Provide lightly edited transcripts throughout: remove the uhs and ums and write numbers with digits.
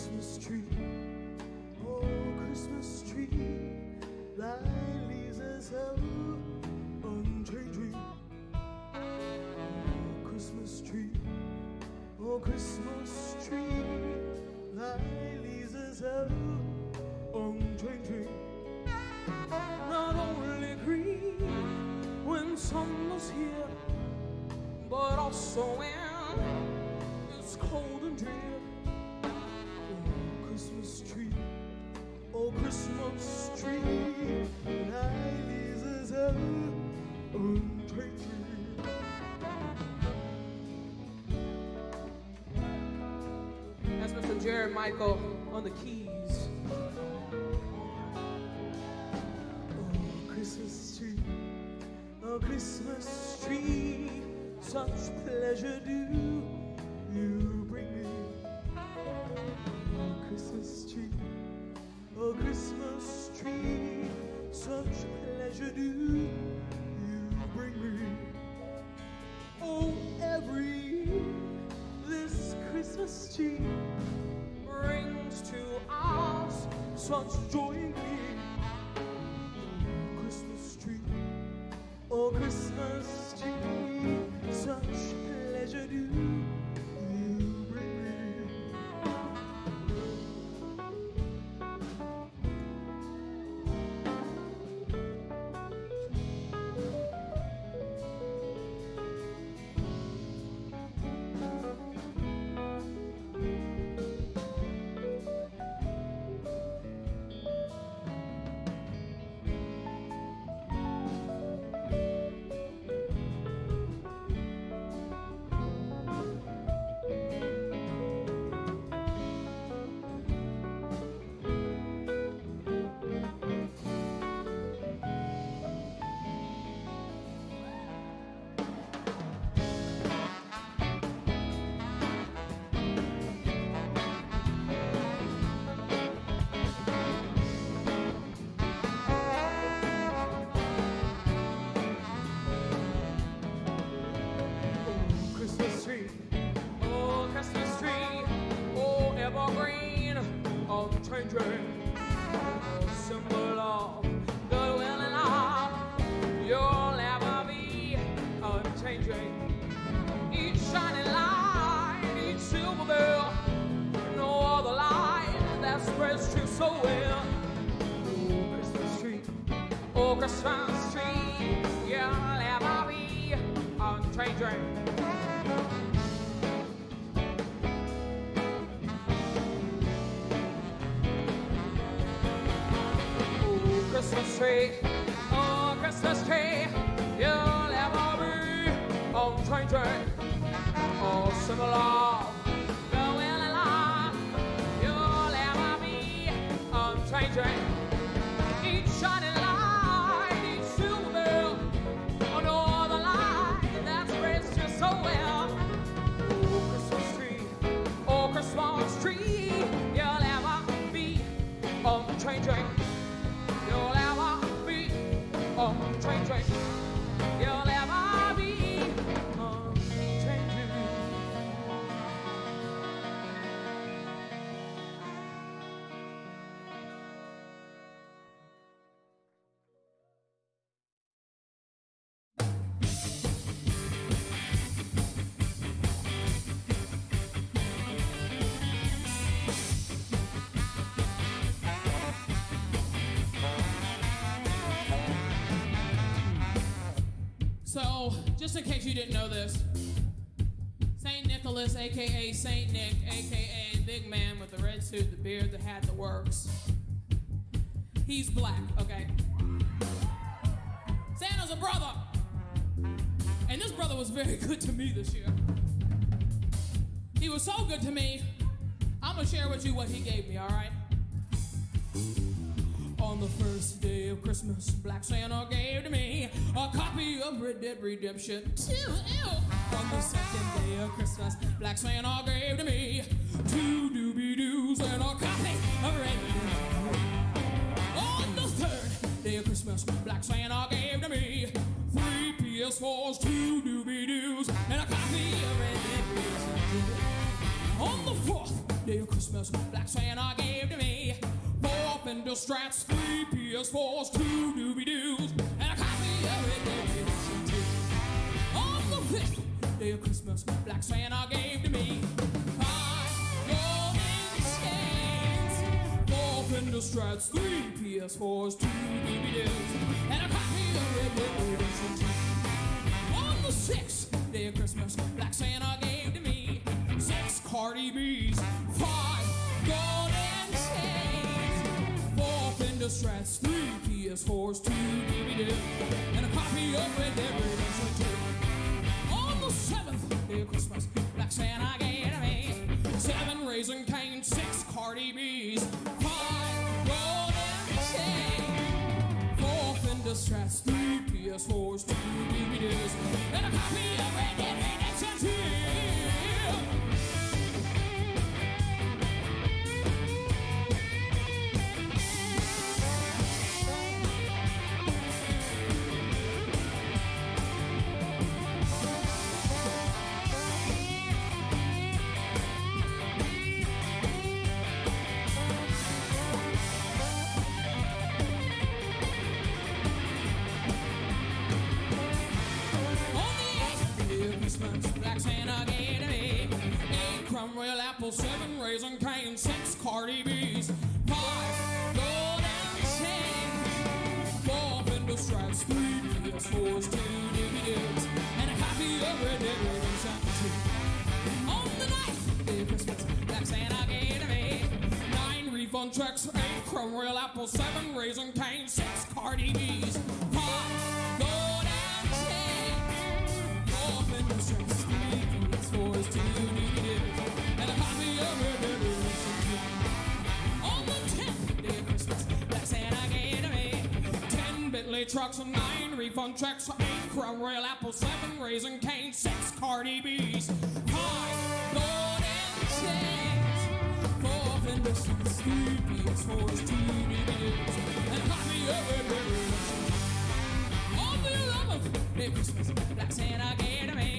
Christmas tree, oh Christmas tree, thy leaves as hell unchanging. Oh Christmas tree, oh Christmas tree, thy leaves as hell unchanging. Not only green when summer's here, but also when it's cold and drear. Oh Christmas tree, oh Christmas tree, thy leaves as ever unchanging. That's Mr. Jared Michael on the keys. Oh Christmas tree, oh Christmas tree, such pleasure do you bring me. Oh Christmas tree, oh Christmas tree, such pleasure do you bring me. Oh, every year this Christmas tree brings to us such joy and glee. Oh Christmas tree, oh Christmas tree, such pleasure do you bring me. Oh Christmas tree, oh evergreen, unchanging, oh symbol of goodwill and love, you'll ever be unchanging. Each shining light, each silver bell, no other light that spreads truth so well. Oh Christmas tree, oh Christmas tree, you'll ever be unchanging. Christmas tree, oh Christmas tree, you'll ever be unchanging. Oh symbol of goodwill and love, you'll ever be unchanging. Each shining light, each silver bell, oh no other light that spreads just so well. Oh Christmas tree, oh Christmas tree, you'll ever be unchanging. You'll ever be unchanging. You'll ever be unchanging. So, just in case you didn't know this, St. Nicholas, aka St. Nick, aka Big Man with the red suit, the beard, the hat, the works, he's black, okay? Santa's a brother, and this brother was very good to me this year. He was so good to me, I'm gonna share with you what he gave me, all right? On the first day of Christmas, Black Santa gave to me a copy of Red Dead Redemption 2. Ew. On the second day of Christmas, Black Santa gave to me 2 doobie-doos and a copy of Red Dead. On the third day of Christmas, Black Santa gave to me 3 PS4s, 2 doobie-doos, and a copy of Red Dead Redemption 2. On the fourth day day of Christmas, Black Santa gave to me 4 Fender Strats, 3 PS4's, 2 doobie-doos, and a copy of Red Dead Redemption 2. On the 5th day of Christmas, Black Santa gave to me 5 golden chains, 4 Fender Strats, 3 PS4's, 2 doobie-doos, and a copy of Red Dead Redemption 2. On the 6th day of Christmas, Black Santa gave to me 6 Cardi B's, 5 golden chains, 4 Fender Strats, 3 PS4's, 2 DVDs, and a copy of Red Dead Redemption 2. On the 7th day of Christmas, Black Santa gave to me 7 Raisin Canes, 6 Cardi B's, 5 golden chains, 4 Fender Strats, 3 PS4's, 2 DVDs, and a copy of Red Dead Redemption 2. Black Santa gave to me 8 Cromwell apples, 7 Raisin Canes, 6 Cardi B's, 5 golden chains, 4 Fender Strats, 3 PS4's, 2 DVDs, and a copy of Red Dead Redemption 2. On the 9th day of Christmas, Black Santa gave to me 9 refund checks, 8 Cromwell apples, 7 Raisin Canes, 6 Cardi B's, 5 golden chains, 4 Fender Strats, 3 PS4's, 2 DVDs, and a copy of Red Dead Redemption 2. On the 10th day of Christmas, Black Santa gave to me 10 Bentley trucks, 9 refund checks, 8 Cromwell apples, 7 Raisin Canes, 6 Cardi B's, 5 golden chains, 4 Fender Strats, 3 PS4's, 2 DVDs, and a copy of Red Dead Redemption 2. On the 11th day of Christmas, Black Santa gave to me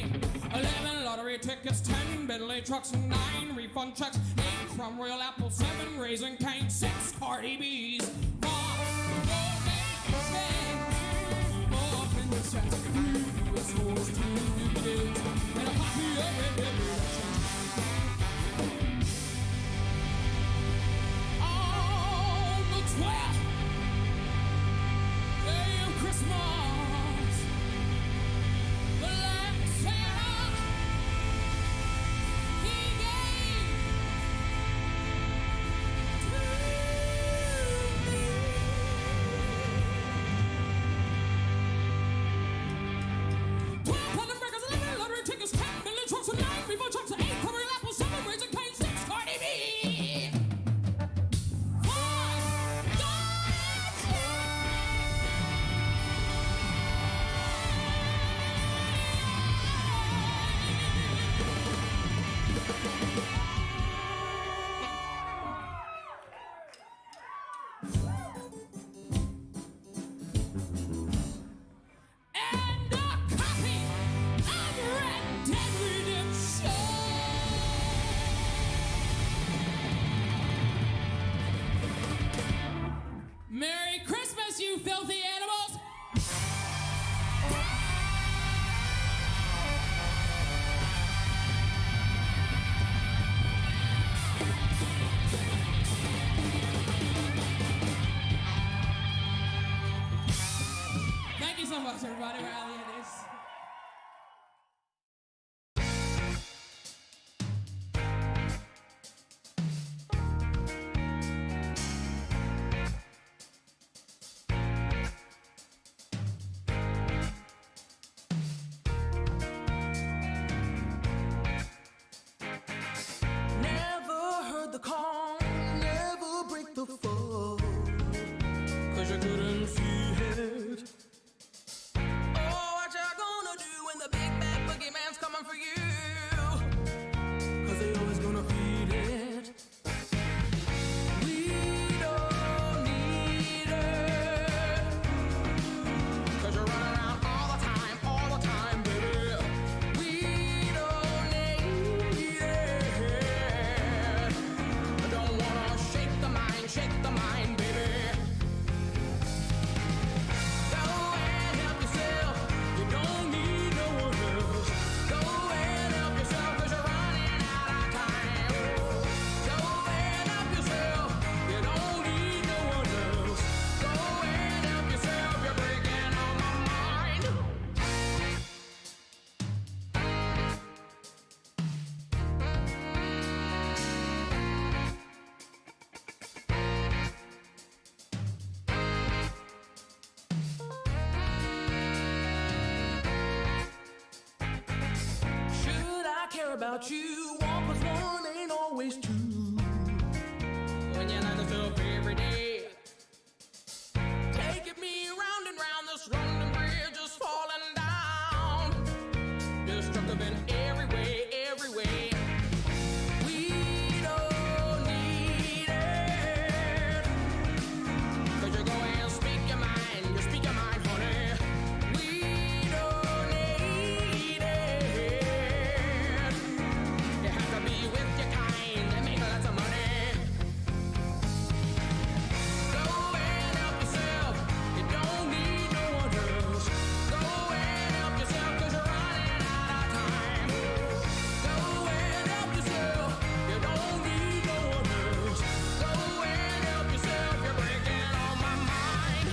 11 lottery tickets, 10 Bentley trucks, 9 refund checks, 8 Cromwell apples, 7 Raisin Canes, 6 Cardi B's, 5 golden chains, 4 Fender Strats, 3 PS4's, 2 DVDs, and a copy of Red Dead Redemption 2. On the 12th day of Christmas, Black Santa, he gave to me 12 Platinum records, 11 lottery tickets, 10 Bentley trucks, 9 refund trucks, 8 Cromwell apples, 7 Raisin Canes, 6 Cardi B, 5 and a copy of Red Dead Redemption. Merry Christmas, you filthy animals! Thank you so much, everybody. We're out of this. Never heard the call, never break the fall, 'cause you couldn't see it. Oh, what you gonna do when the big bad boogeyman's coming for you? 'Cause they always gonna feed it. We don't need it, 'cause you're running around all the time, baby. We don't need it. about you. 1 plus 1 ain't always 2. When you learn yourself every day. Taking me round and round this London Bridge, just falling down. Destructive in every way, every way. We don't need it. 'Cause you go and speak your mind, you speak your mind, honey. We don't need it. You have to be with your kind and make lots of money. Go and help yourself, you don't need no one else. Go and help yourself 'cause you're running out of time. Go and help yourself, you don't need no one else. Go and help yourself, you're breaking on my mind.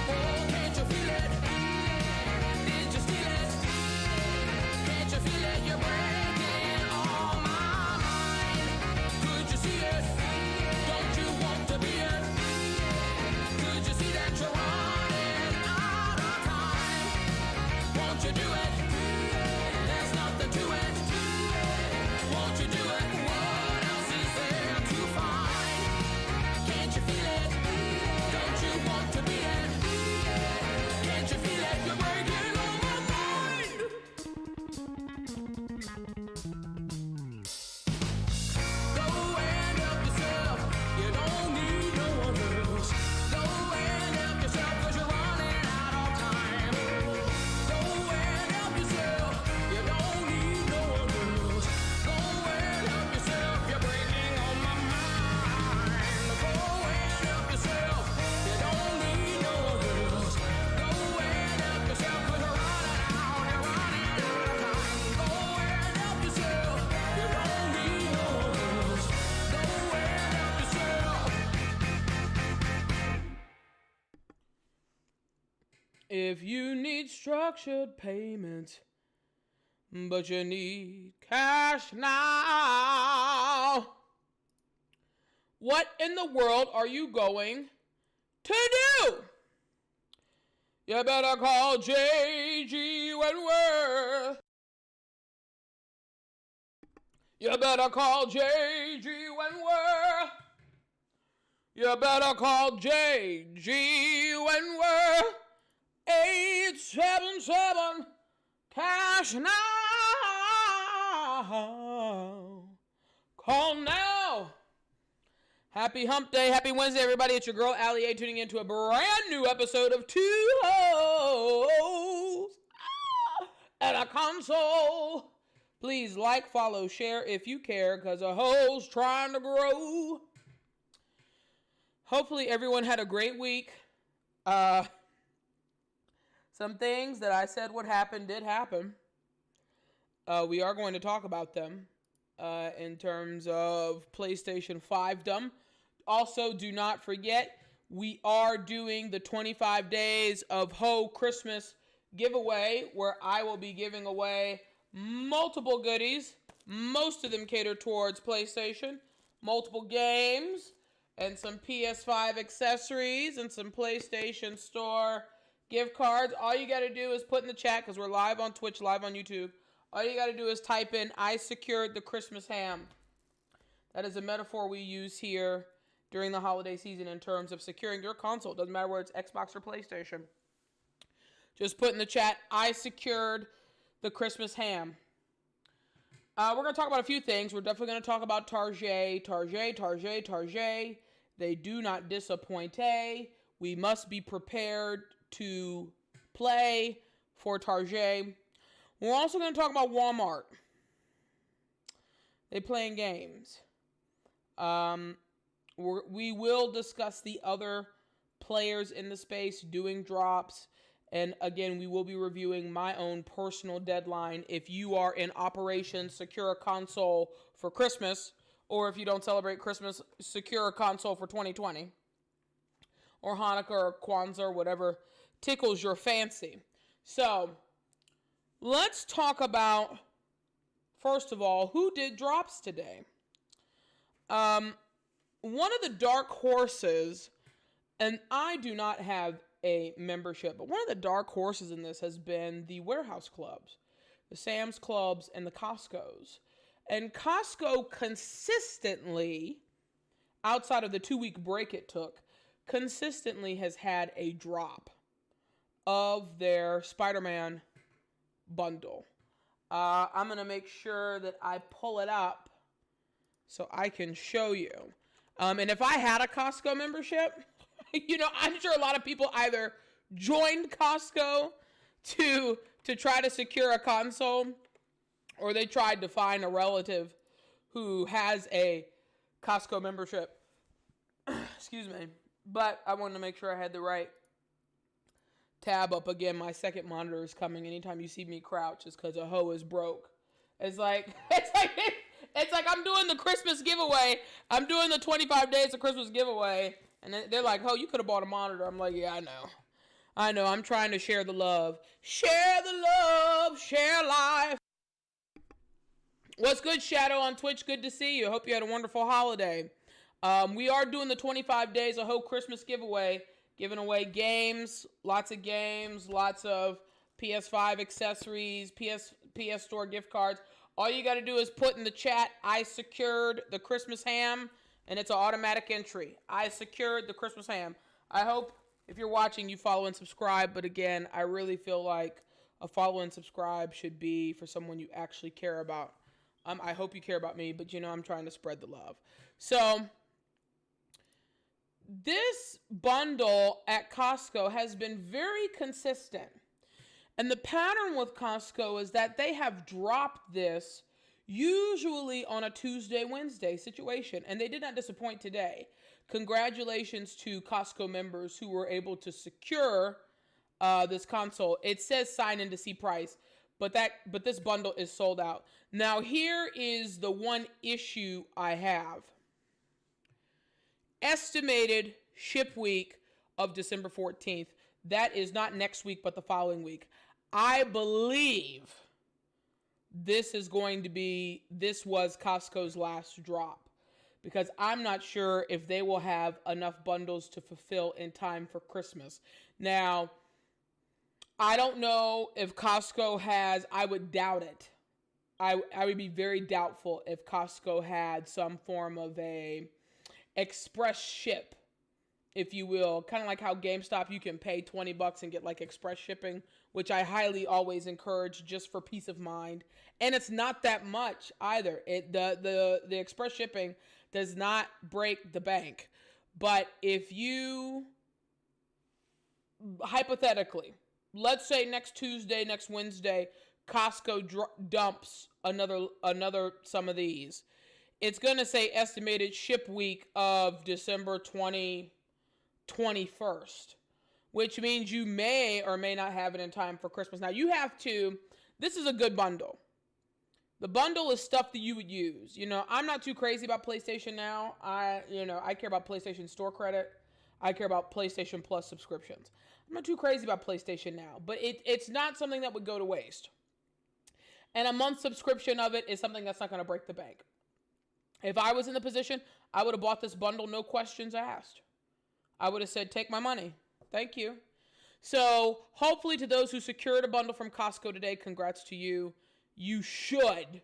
Oh, can't you feel it? Did you steal it? Can't you feel it? You're breaking on my mind. Could you see it? Don't you want to be it? Could you see that you're running out of time? Won't you do it? There's nothing to it. Won't you do it? What else is there to find? Can't you feel it? Don't you want to be it? Can't you feel it? You're breaking on my mind. Go and help yourself. You don't need no one else. Go and help yourself 'cause you're running out of time. Go and help yourself. You don't need no one else. Go and help yourself. You're breaking on my mind. Go and help yourself. You don't need no one else. Go and help yourself 'cause you're running out. You're running out of time. Go and help yourself. You don't need no one else. Go and help yourself. If you need structured payment, but you need cash now, what in the world are you going to do? You better call J.G. Wentworth. You better call J.G. Wentworth. You better call J.G. Wentworth. 877 cash now. Call now. Happy Hump Day. Happy Wednesday, everybody. It's your girl, Allie A, tuning into a brand new episode of Two Hoes and a Console. Please like, follow, share if you care, because a hoe's trying to grow. Hopefully, everyone had a great week. Some things that I said would happen did happen. We are going to talk about them in terms of PlayStation5'dom. Also, do not forget, we are doing the 25 days of Ho Christmas giveaway, where I will be giving away multiple goodies. Most of them cater towards PlayStation, multiple games, and some PS5 accessories, and some PlayStation Store gift cards. All you got to do is put in the chat, because we're live on Twitch, live on YouTube. All you got to do is type in, I secured the Christmas ham. That is a metaphor we use here during the holiday season in terms of securing your console. Doesn't matter whether it's Xbox or PlayStation. Just put in the chat, I secured the Christmas ham. We're going to talk about a few things. We're definitely going to talk about Target. They do not disappoint. We must be prepared to play for Target. We're also going to talk about Walmart. They playing games. We will discuss the other players in the space doing drops. And again, we will be reviewing my own personal deadline. If you are in Operation Secure a Console for Christmas, or if you don't celebrate Christmas, secure a console for 2020. Or Hanukkah or Kwanzaa or whatever tickles your fancy. So, let's talk about, first of all, who did drops today. One of the dark horses, and I do not have a membership, but one of the dark horses in this has been the warehouse clubs. the Sam's Clubs, and the Costco's. And Costco consistently, outside of the 2-week break it took, consistently has had a drop of their Spider-Man bundle. I'm going to make sure that I pull it up so I can show you. And if I had a Costco membership, I'm sure a lot of people either joined Costco to try to secure a console, or they tried to find a relative who has a Costco membership. Excuse me. But I wanted to make sure I had the right tab up. Again, my second monitor is coming. Anytime you see me crouch, it's because a hoe is broke. It's like I'm doing the Christmas giveaway. I'm doing the 25 days of Christmas giveaway. And they're like, "Oh, you could have bought a monitor." I'm like, "Yeah, I know. I'm trying to share the love. Share the love. Share life." What's good, Shadow on Twitch? Good to see you. Hope you had a wonderful holiday. We are doing the 25 days of Hope Christmas giveaway. Giving away games, lots of PS5 accessories, PS Store gift cards. All you got to do is put in the chat, "I secured the Christmas ham," and it's an automatic entry. I secured the Christmas ham. I hope if you're watching, you follow and subscribe. But again, I really feel like a follow and subscribe should be for someone you actually care about. I hope you care about me, but I'm trying to spread the love. So this bundle at Costco has been very consistent. And the pattern with Costco is that they have dropped this usually on a Tuesday, Wednesday situation. And they did not disappoint today. Congratulations to Costco members who were able to secure this console. It says sign in to see price, but this bundle is sold out. Now, here is the one issue I have. Estimated ship week of December 14th. That is not next week, but the following week. I believe this was Costco's last drop, because I'm not sure if they will have enough bundles to fulfill in time for Christmas. Now, I don't know if Costco has, I would doubt it. I would be very doubtful if Costco had some form of a express ship, if you will. Kind of like how GameStop, you can pay $20 and get like express shipping, which I highly always encourage just for peace of mind. And it's not that much either. The express shipping does not break the bank. But if you, hypothetically, let's say next Tuesday, next Wednesday, Costco dumps another some of these. It's going to say estimated ship week of December 21st, which means you may or may not have it in time for Christmas. Now, this is a good bundle. The bundle is stuff that you would use. I'm not too crazy about PlayStation Now. I care about PlayStation Store credit. I care about PlayStation Plus subscriptions. I'm not too crazy about PlayStation Now, but it's not something that would go to waste. And a month subscription of it is something that's not going to break the bank. If I was in the position, I would have bought this bundle, no questions asked. I would have said, "Take my money. Thank you." So hopefully, to those who secured a bundle from Costco today, congrats to you. You should.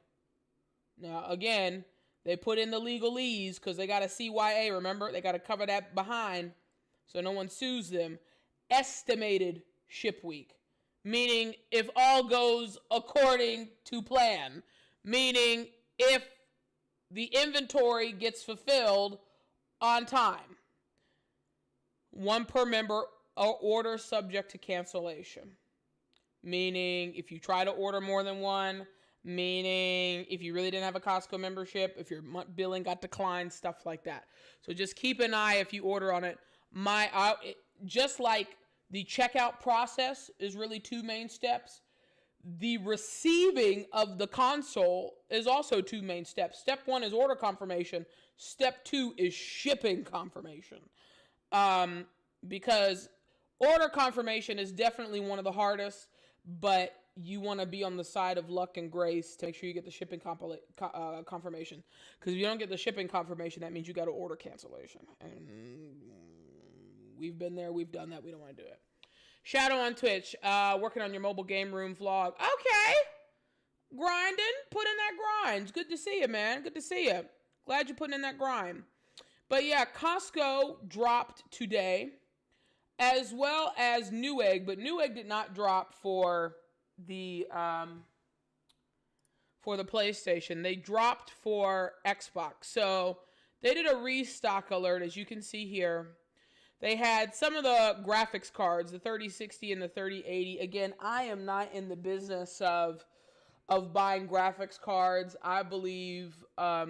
Now, again, they put in the legalese because they got a CYA, remember? They got to cover that behind so no one sues them. Estimated ship week, meaning if all goes according to plan, meaning if the inventory gets fulfilled on time. One per member, order subject to cancellation. Meaning if you try to order more than one, meaning if you really didn't have a Costco membership, if your billing got declined, stuff like that. So just keep an eye if you order on it. Just like the checkout process is really two main steps, the receiving of the console is also two main steps. Step 1 is order confirmation. Step 2 is shipping confirmation. Because order confirmation is definitely one of the hardest, but you want to be on the side of luck and grace to make sure you get the shipping confirmation. Because if you don't get the shipping confirmation, that means you got to order cancellation. And we've been there. We've done that. We don't want to do it. Shadow on Twitch, working on your mobile game room vlog. Okay. grinds. Good to see you, man. Good to see you. Glad you're putting in that grind. But yeah, Costco dropped today, as well as Newegg. But Newegg did not drop for the PlayStation. They dropped for Xbox. So they did a restock alert, as you can see here. They had some of the graphics cards, the 3060 and the 3080. Again, I am not in the business of buying graphics cards. I believe, I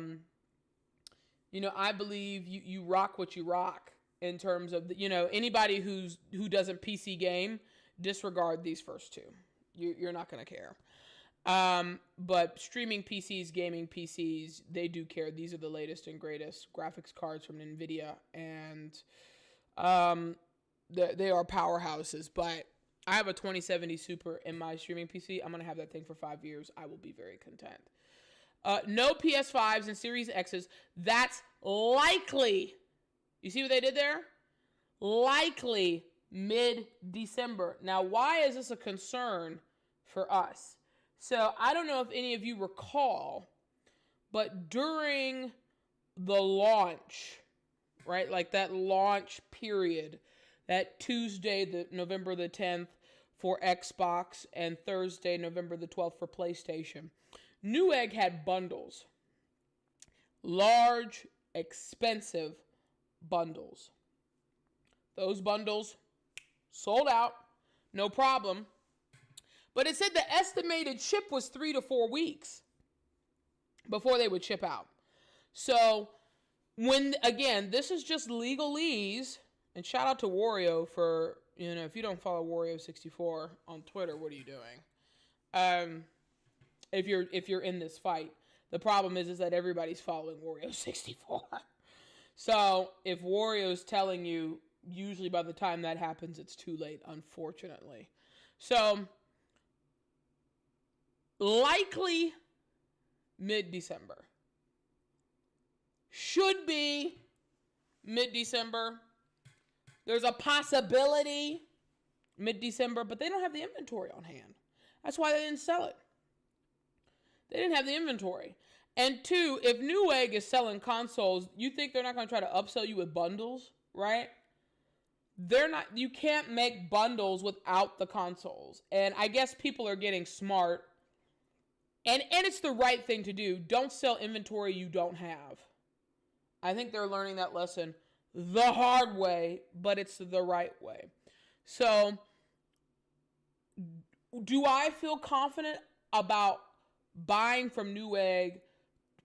believe you rock what you rock in terms of, anybody who doesn't PC game, disregard these first two. You're not going to care. But streaming PCs, gaming PCs, they do care. These are the latest and greatest graphics cards from NVIDIA, and they are powerhouses. But I have a 2070 Super in my streaming PC. I'm going to have that thing for 5 years. I will be very content. No PS5's and Series X's. That's likely. You see what they did there? Likely mid-December. Now, why is this a concern for us? So, I don't know if any of you recall, but during the launch, right, like that launch period, that Tuesday, November the 10th for Xbox, and Thursday, November the 12th for PlayStation, Newegg had bundles. Large, expensive bundles. Those bundles sold out, no problem. But it said the estimated ship was 3 to 4 weeks before they would ship out. So, this is just legalese. And shout out to Wario for, if you don't follow Wario64 on Twitter, what are you doing? If you're in this fight. The problem is that everybody's following Wario64. So, if Wario's telling you, usually by the time that happens, it's too late, unfortunately. So, likely mid-December. Should be mid-December. There's a possibility mid-December, but they don't have the inventory on hand. That's why they didn't sell it. They didn't have the inventory. And two, if Newegg is selling consoles, you think they're not going to try to upsell you with bundles, right? You can't make bundles without the consoles. And I guess people are getting smart. And it's the right thing to do. Don't sell inventory you don't have. I think they're learning that lesson the hard way, but it's the right way. So, do I feel confident about buying from Newegg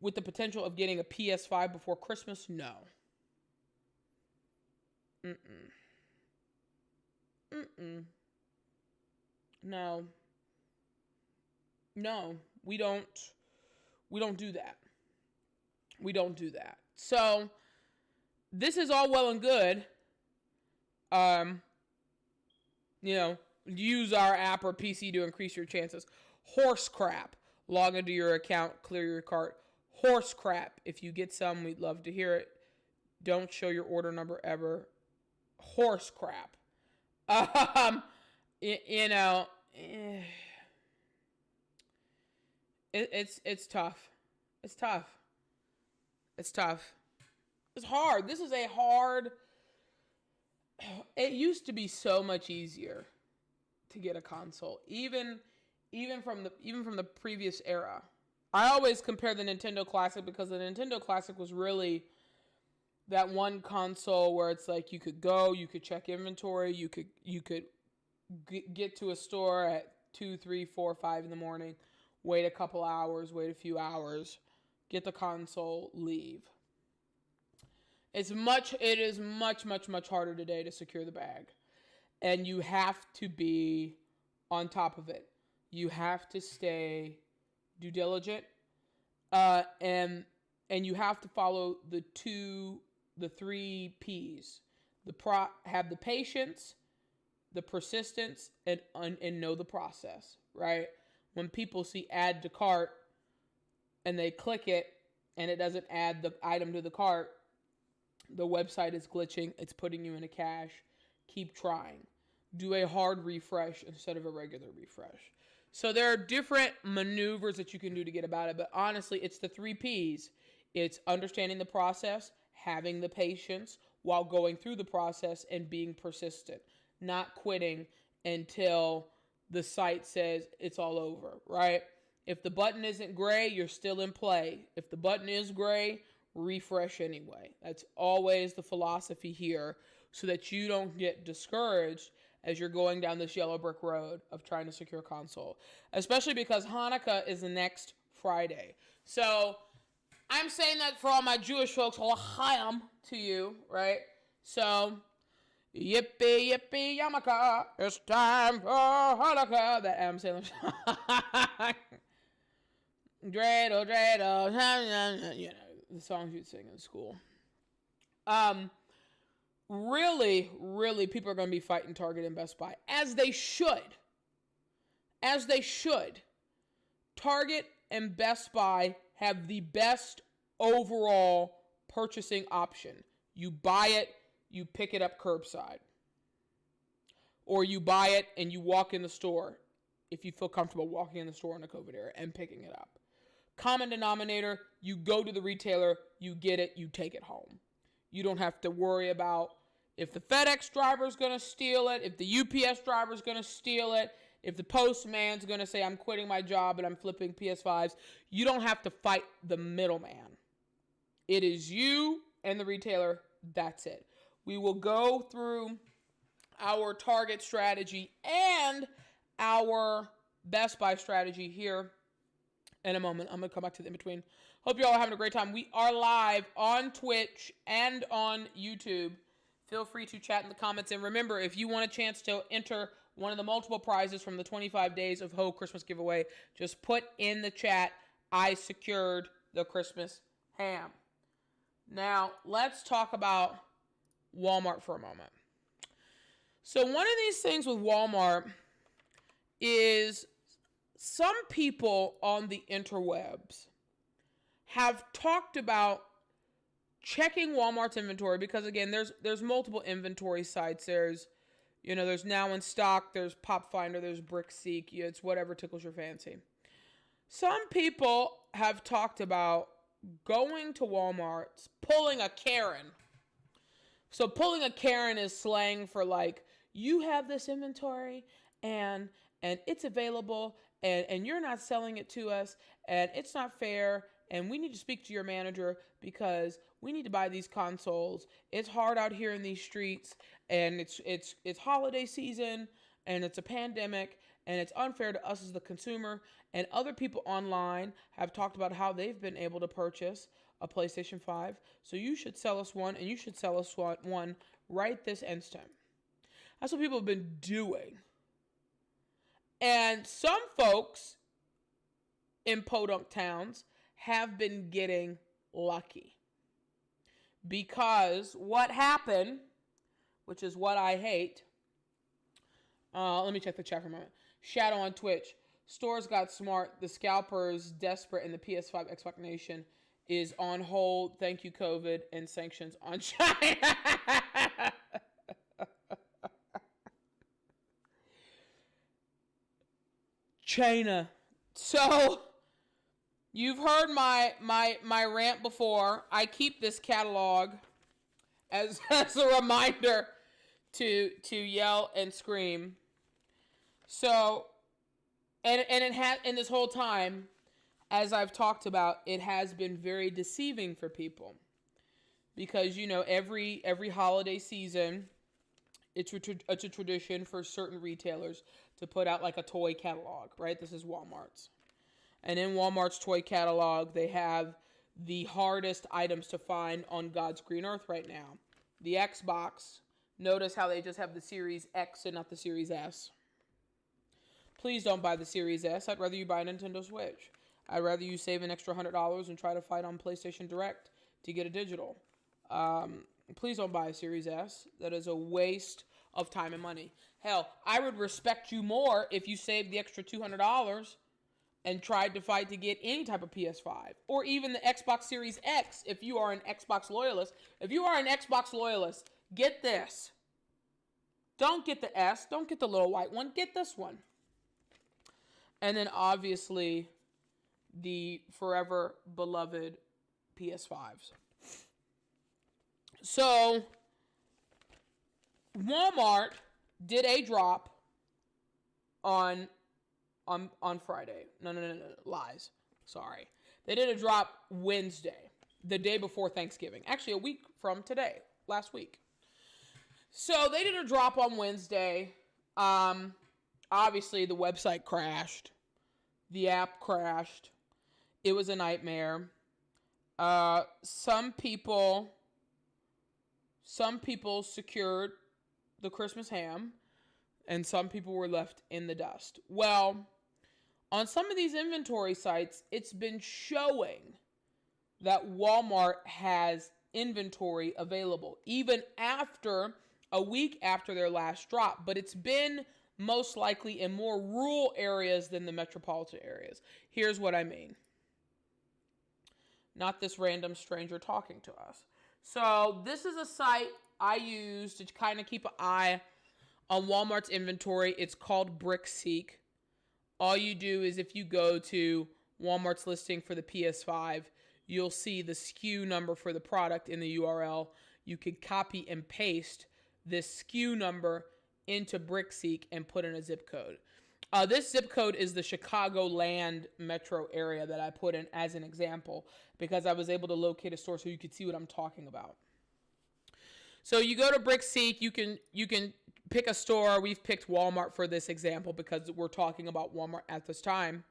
with the potential of getting a PS5 before Christmas? No. No, we don't do that. We don't do that. So, this is all well and good. Use our app or PC to increase your chances. Horse crap. Log into your account, clear your cart. Horse crap. If you get some, we'd love to hear it. Don't show your order number ever. Horse crap. It's tough. It's tough. It's tough. It's hard. This is a hard. It used to be so much easier to get a console, even from the previous era. I always compare the Nintendo Classic because the Nintendo Classic was really that one console where it's like you could go, you could check inventory, you could get to a store at 2, 3, 4, 5 in the morning, wait a couple hours, wait a few hours, get the console, leave. It is much harder today to secure the bag. And you have to be on top of it. You have to stay due diligent. And you have to follow the 3 P's. Have the patience, the persistence, and know the process, right? When people see add to cart and they click it and it doesn't add the item to the cart, the website is glitching. It's putting you in a cache. Keep trying. Do a hard refresh instead of a regular refresh. So there are different maneuvers that you can do to get about it, but honestly, it's the 3 P's. It's understanding the process, having the patience while going through the process, and being persistent, not quitting until the site says it's all over, right? If the button isn't gray, you're still in play. If the button is gray, refresh anyway. That's always the philosophy here, so that you don't get discouraged as you're going down this yellow brick road of trying to secure console. Especially because Hanukkah is the next Friday. So I'm saying that for all my Jewish folks, l'chaim to you, right? So, yippee, yippee, yarmulke, it's time for Hanukkah. That Adam Sandler song. Dreidel, dreidel, you know, the songs you'd sing in school. Really, really, people are going to be fighting Target and Best Buy, as they should. As they should. Target and Best Buy have the best overall purchasing option. You buy it, you pick it up curbside. Or you buy it and you walk in the store, if you feel comfortable walking in the store in the COVID era and picking it up. Common denominator, you go to the retailer, you get it, you take it home. You don't have to worry about if the FedEx driver is going to steal it, if the UPS driver is going to steal it, if the postman's going to say, I'm quitting my job and I'm flipping PS5's. You don't have to fight the middleman. It is you and the retailer. That's it. We will go through our Target strategy and our Best Buy strategy here in a moment. I'm going to come back to the in-between. Hope you all are having a great time. We are live on Twitch and on YouTube. Feel free to chat in the comments. And remember, if you want a chance to enter one of the multiple prizes from the 25 Days of Ho Christmas giveaway, just put in the chat, I secured the Christmas ham. Now, let's talk about Walmart for a moment. So one of these things with Walmart is some people on the interwebs have talked about checking Walmart's inventory, because again, there's multiple inventory sites. There's Now in Stock, there's Pop Finder, there's BrickSeek. It's whatever tickles your fancy. Some people have talked about going to Walmart, pulling a Karen. So pulling a Karen is slang for like, you have this inventory and it's available and you're not selling it to us and it's not fair and we need to speak to your manager because we need to buy these consoles. It's hard out here in these streets and it's holiday season and it's a pandemic and it's unfair to us as the consumer. And other people online have talked about how they've been able to purchase a PlayStation 5. So you should sell us one, and you should sell us one right this instant. That's what people have been doing. And some folks in podunk towns have been getting lucky. Because what happened, which is what I hate. Let me check the chat for a moment. Shadow on Twitch. Stores got smart. The scalpers desperate, and the PS5 Xbox Nation is on hold. Thank you, COVID, and sanctions on China. China. So you've heard my rant before. I keep this catalog as a reminder to yell and scream. So, and it has, in this whole time, as I've talked about, it has been very deceiving for people. Because, every holiday season, it's a tradition for certain retailers to put out like a toy catalog, right? This is Walmart's. And in Walmart's toy catalog, they have the hardest items to find on God's green earth right now. The Xbox, notice how they just have the Series X and not the Series S. Please don't buy the Series S. I'd rather you buy a Nintendo Switch. I'd rather you save an extra $100 and try to fight on PlayStation Direct to get a digital. Please don't buy a Series S. That is a waste of time and money. Hell, I would respect you more if you saved the extra $200 and tried to fight to get any type of PS5. Or even the Xbox Series X if you are an Xbox loyalist. If you are an Xbox loyalist, get this. Don't get the S. Don't get the little white one. Get this one. And then obviously the forever beloved PS5s. So Walmart did a drop on Friday. No, lies. Sorry. They did a drop Wednesday, the day before Thanksgiving. Actually, a week from today, last week. So they did a drop on Wednesday. Obviously, the website crashed. The app crashed. It was a nightmare. Some people secured the Christmas ham, and some people were left in the dust. Well, on some of these inventory sites, it's been showing that Walmart has inventory available, even after a week after their last drop. But it's been most likely in more rural areas than the metropolitan areas. Here's what I mean. Not this random stranger talking to us. So this is a site I use to kind of keep an eye on Walmart's inventory. It's called BrickSeek. All you do is if you go to Walmart's listing for the PS5, you'll see the SKU number for the product in the URL. You can copy and paste this SKU number into BrickSeek and put in a zip code. This zip code is the Chicagoland metro area that I put in as an example because I was able to locate a store so you could see what I'm talking about. So you go to BrickSeek, you can pick a store. We've picked Walmart for this example because we're talking about Walmart at this time.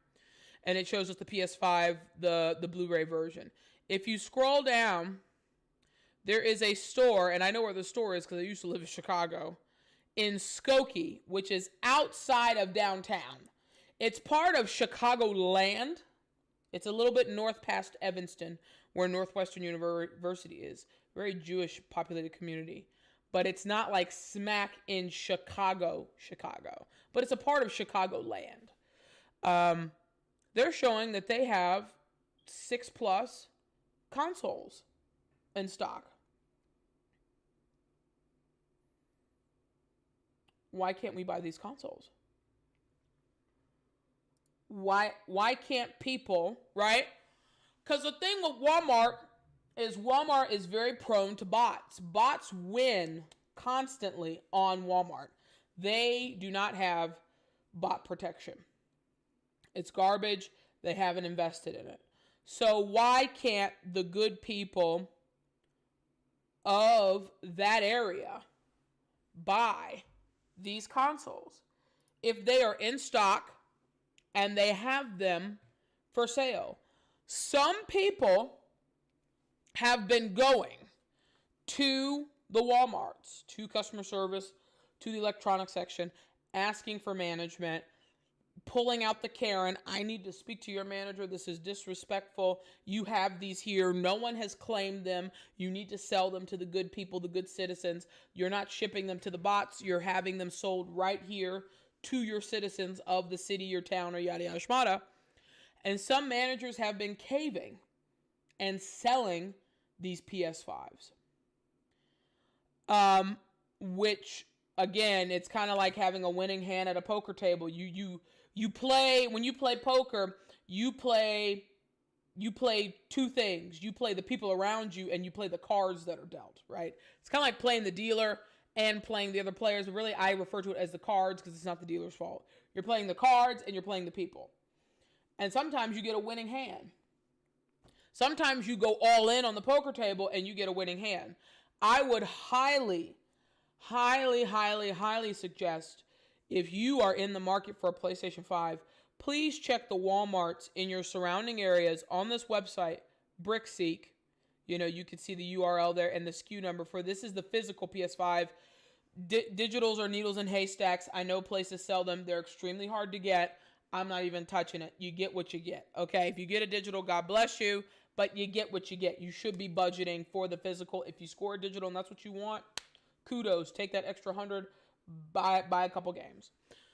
And it shows us the PS5, the Blu-ray version. If you scroll down, there is a store, and I know where the store is because I used to live in Chicago, in Skokie, which is outside of downtown. It's part of Chicagoland. It's a little bit north past Evanston, where Northwestern University is. Very Jewish populated community. But it's not like smack in Chicago. But it's a part of Chicagoland. They're showing that they have 6+ consoles in stock. Why can't we buy these consoles? Why can't people, right? Because the thing with Walmart is very prone to bots. Bots win constantly on Walmart. They do not have bot protection. It's garbage. They haven't invested in it. So why can't the good people of that area buy these consoles if they are in stock and they have them for sale? Some people have been going to the Walmarts, to customer service, to the electronics section, asking for management, pulling out the Karen. I need to speak to your manager. This is disrespectful. You have these here. No one has claimed them. You need to sell them to the good people, the good citizens. You're not shipping them to the bots. You're having them sold right here to your citizens of the city, your town, or yada yada shmata. And some managers have been caving and selling these PS5s. Which, again, it's kind of like having a winning hand at a poker table. You play, when you play poker, you play two things. You play the people around you and you play the cards that are dealt, right? It's kind of like playing the dealer and playing the other players. But really, I refer to it as the cards because it's not the dealer's fault. You're playing the cards and you're playing the people. And sometimes you get a winning hand. Sometimes you go all in on the poker table and you get a winning hand. I would highly suggest, if you are in the market for a PlayStation 5, please check the Walmarts in your surrounding areas on this website, BrickSeek. You know, you can see the URL there and the SKU number for this is the physical PS5. Digitals are needles in haystacks. I know places sell them. They're extremely hard to get. I'm not even touching it. You get what you get, okay? If you get a digital, God bless you, but you get what you get. You should be budgeting for the physical. If you score a digital and that's what you want, kudos. Take that extra 100, buy a couple games.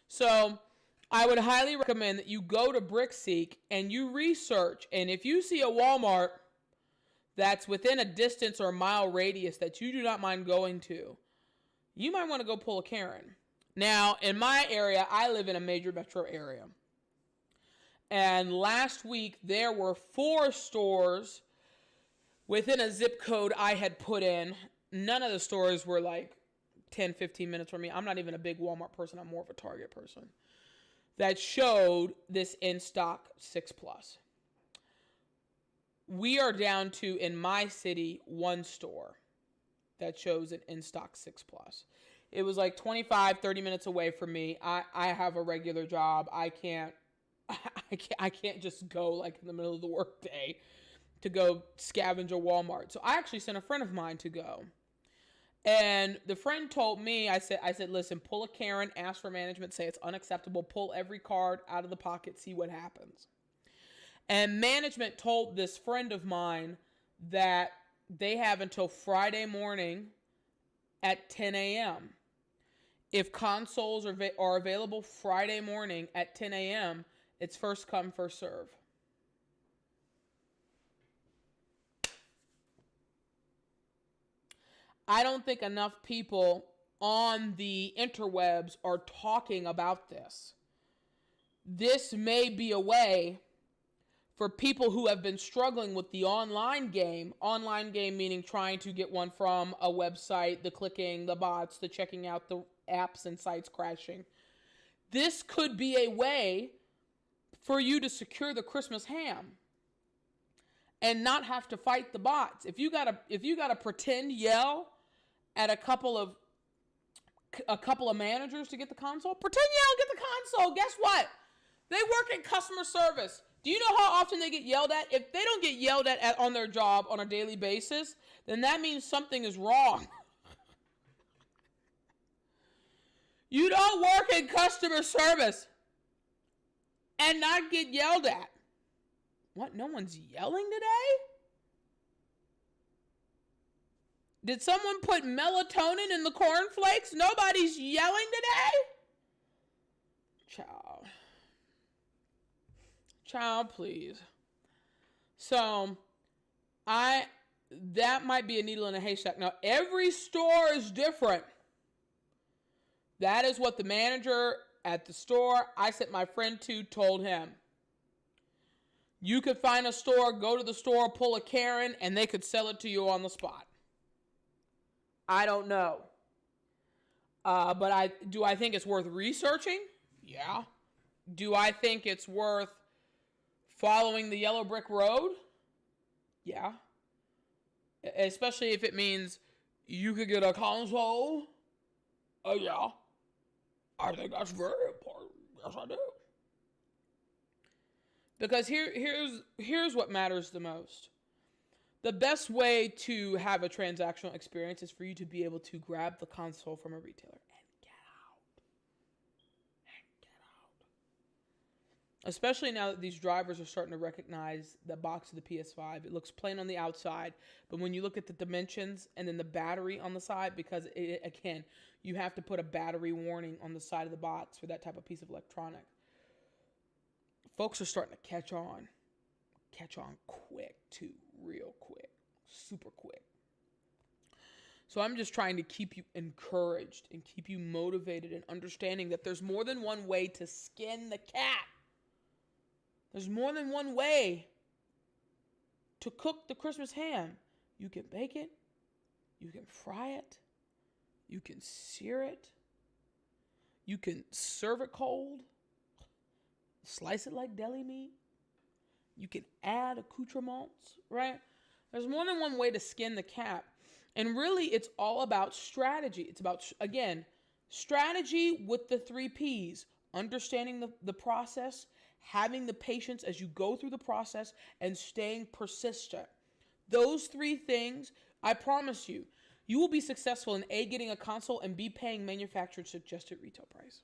So I would highly recommend that you go to BrickSeek and you research. And if you see a Walmart that's within a distance or a mile radius that you do not mind going to, you might want to go pull a Karen. Now, in my area, I live in a major metro area. And last week, there were 4 stores within a zip code I had put in. None of the stores were like 10, 15 minutes from me. I'm not even a big Walmart person. I'm more of a Target person. That showed this in-stock 6 Plus. We are down to, in my city, 1 store that shows an in-stock 6 Plus. It was like 25, 30 minutes away from me. I have a regular job. I can't just go like in the middle of the workday to go scavenge a Walmart. So I actually sent a friend of mine to go. And the friend told me, I said, listen, pull a Karen, ask for management, say it's unacceptable, pull every card out of the pocket, see what happens. And management told this friend of mine that they have until Friday morning at 10 a.m. If consoles are available Friday morning at 10 a.m., it's first come, first serve. I don't think enough people on the interwebs are talking about this. This may be a way for people who have been struggling with the online game meaning trying to get one from a website, the clicking, the bots, the checking out the apps and sites crashing. This could be a way for you to secure the Christmas ham and not have to fight the bots. If you gotta pretend yell at a couple of managers to get the console, pretend yell and get the console. Guess what? They work in customer service. Do you know how often they get yelled at? If they don't get yelled at on their job on a daily basis, then that means something is wrong. You don't work in customer service and not get yelled at. What? No one's yelling today? Did someone put melatonin in the cornflakes? Nobody's yelling today? Child, please. So, that might be a needle in a haystack. Now, every store is different. That is what the manager at the store I sent my friend to told him. You could find a store, go to the store, pull a Karen, and they could sell it to you on the spot. I don't know. But do I think it's worth researching? Yeah. Do I think it's worth following the yellow brick road? Yeah. Especially if it means you could get a console. Oh, yeah. I think that's very important. Yes, I do. Because here's what matters the most. The best way to have a transactional experience is for you to be able to grab the console from a retailer and get out. Especially now that these drivers are starting to recognize the box of the PS5. It looks plain on the outside, but when you look at the dimensions and then the battery on the side, because again, you have to put a battery warning on the side of the box for that type of piece of electronic. Folks are starting to catch on quick too, real quick, super quick. So I'm just trying to keep you encouraged and keep you motivated and understanding that there's more than one way to skin the cat. There's more than one way to cook the Christmas ham. You can bake it, you can fry it, you can sear it, you can serve it cold, slice it like deli meat. You can add accoutrements, right? There's more than one way to skin the cat. And really, it's all about strategy. It's about, again, strategy with the 3 Ps. Understanding the process, having the patience as you go through the process, and staying persistent. Those 3 things, I promise you, you will be successful in A, getting a console, and B, paying manufacturer suggested retail price.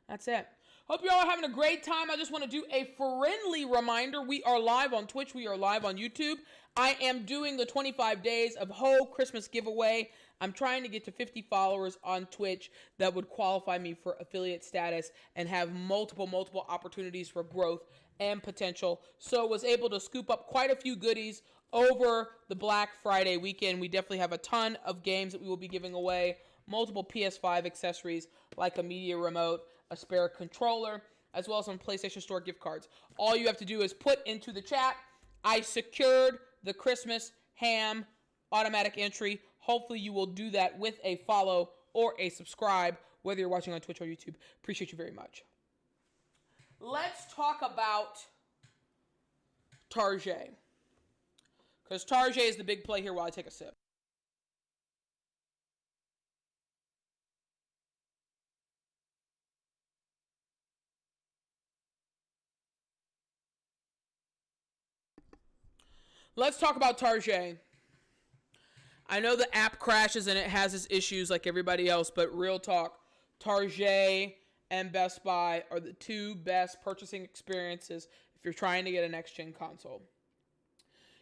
That's it. Hope you all are having a great time. I just want to do a friendly reminder. We are live on Twitch. We are live on YouTube. I am doing the 25 days of Ho Christmas giveaway. I'm trying to get to 50 followers on Twitch that would qualify me for affiliate status and have multiple opportunities for growth and potential. So was able to scoop up quite a few goodies over the Black Friday weekend. We definitely have a ton of games that we will be giving away. Multiple PS5 accessories like a media remote, a spare controller, as well as some PlayStation Store gift cards. All you have to do is put into the chat, I secured the Christmas ham automatic entry. Hopefully you will do that with a follow or a subscribe, whether you're watching on Twitch or YouTube. Appreciate you very much. Let's talk about Tarjay. Because Tarjay is the big play here while I take a sip. Let's talk about Tarjay. I know the app crashes and it has its issues like everybody else, but real talk, Tarjay and Best Buy are the two best purchasing experiences if you're trying to get a next-gen console.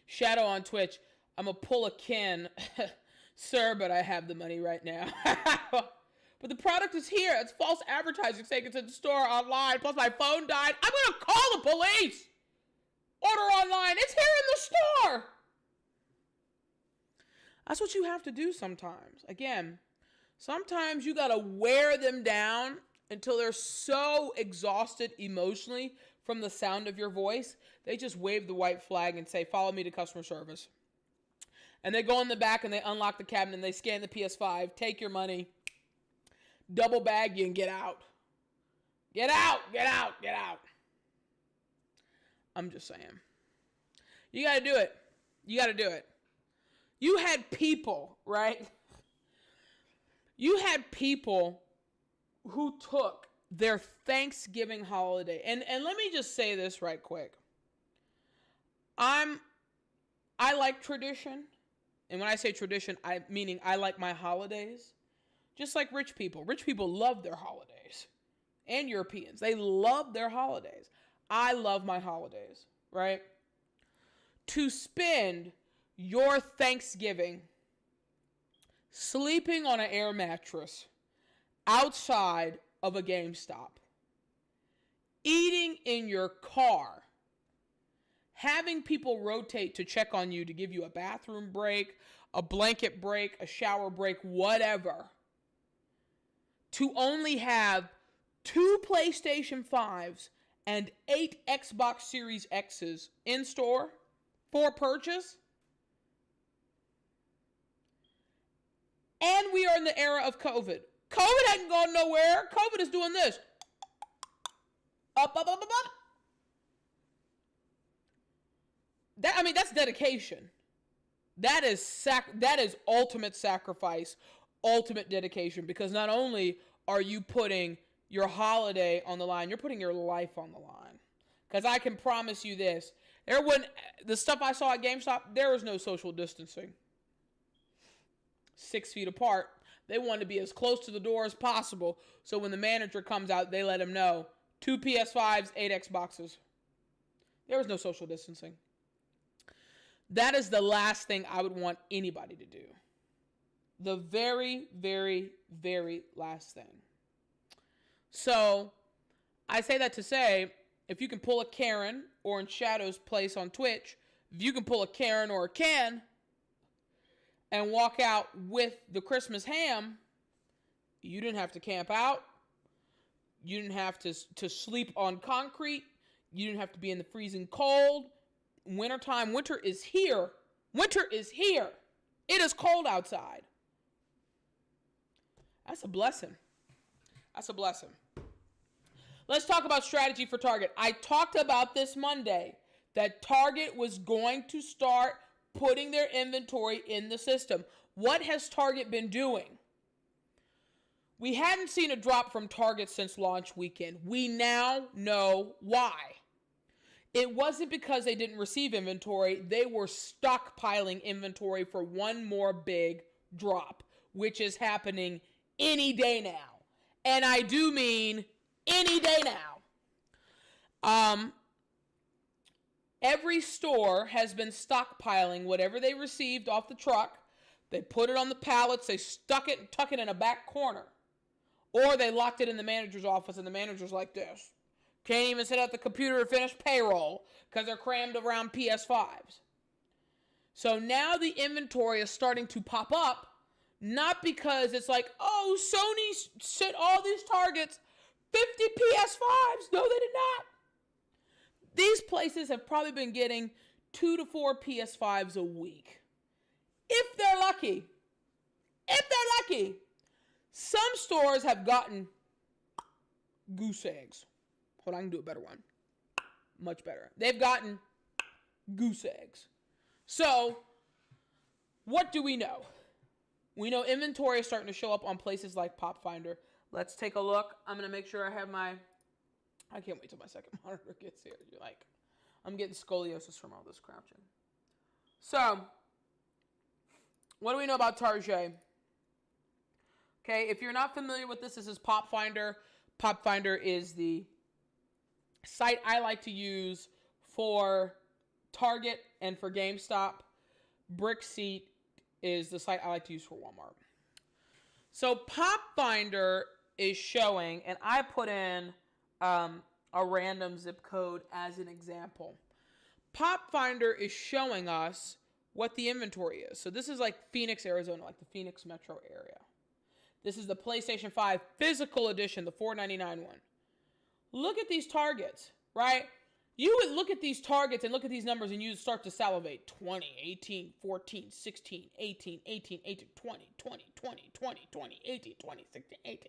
Shadow on Twitch, I'm going to pull a Ken. Sir, but I have the money right now. But the product is here. It's false advertising saying it's in the store online. Plus my phone died. I'm going to call the police. Order online. It's here in the store. That's what you have to do sometimes. Again, sometimes you got to wear them down until they're so exhausted emotionally from the sound of your voice, they just wave the white flag and say, follow me to customer service. And they go in the back and they unlock the cabinet and they scan the PS5, take your money, double bag you and get out. Get out, get out, get out. I'm just saying. You got to do it. You got to do it. You had people, right? You had people who took their Thanksgiving holiday. And let me just say this right quick. I like tradition. And when I say tradition, meaning I like my holidays. Just like rich people. Rich people love their holidays. And Europeans. They love their holidays. I love my holidays, right? To spend your Thanksgiving sleeping on an air mattress outside of a GameStop, eating in your car, having people rotate to check on you to give you a bathroom break, a blanket break, a shower break, whatever, to only have 2 PlayStation5's and 8 Xbox Series X's in store for purchase. And we are in the era of COVID. COVID hasn't gone nowhere. COVID is doing this. Up, up, up, up, up. That's dedication. That is ultimate sacrifice, ultimate dedication, because not only are you putting your holiday on the line, you're putting your life on the line. Because I can promise you this, the stuff I saw at GameStop, there was no social distancing. 6 feet apart. They wanted to be as close to the door as possible, so when the manager comes out, they let him know. 2 PS5's, 8 Xboxes. There was no social distancing. That is the last thing I would want anybody to do. The very, very, very last thing. So, I say that to say, if you can pull a Karen, or in Shadow's place on Twitch, if you can pull a Karen or a Ken, and walk out with the Christmas ham, you didn't have to camp out. You didn't have to sleep on concrete. You didn't have to be in the freezing cold. Wintertime, winter is here. Winter is here. It is cold outside. That's a blessing. That's a blessing. Let's talk about strategy for Target. I talked about this Monday, that Target was going to start putting their inventory in the system. What has Target been doing? We hadn't seen a drop from Target since launch weekend. We now know why. It wasn't because they didn't receive inventory. They were stockpiling inventory for one more big drop, which is happening any day now. And I do mean any day now. Every store has been stockpiling whatever they received off the truck. They put it on the pallets, they stuck it and tuck it in a back corner. Or they locked it in the manager's office and the manager's like this. Can't even sit at the computer to finish payroll because they're crammed around PS5s. So now the inventory is starting to pop up, not because it's like, oh, Sony sent all these targets 50 PS5s. No, they did not. These places have probably been getting 2 to 4 PS5s a week. If they're lucky. If they're lucky. Some stores have gotten goose eggs. Hold on, I can do a better one. Much better. They've gotten goose eggs. So, what do we know? We know inventory is starting to show up on places like Pop Finder. Let's take a look. I'm going to make sure I have my... I can't wait till my second monitor gets here. You're like, I'm getting scoliosis from all this crouching. So, what do we know about Target? Okay, if you're not familiar with this is Pop Finder. Pop Finder is the site I like to use for Target and for GameStop. Brickseat is the site I like to use for Walmart. So Pop Finder is showing, and I put in a random zip code as an example. Pop Finder is showing us what the inventory is. So this is like Phoenix, Arizona, like the Phoenix metro area. This is the PlayStation 5 physical edition, the $4.99 one. Look at these targets, right? You would look at these targets and look at these numbers and you'd start to salivate. 20, 18, 14, 16, 18, 18, 18, 20, 20, 20, 20, 20, 18, 20, 16, 18.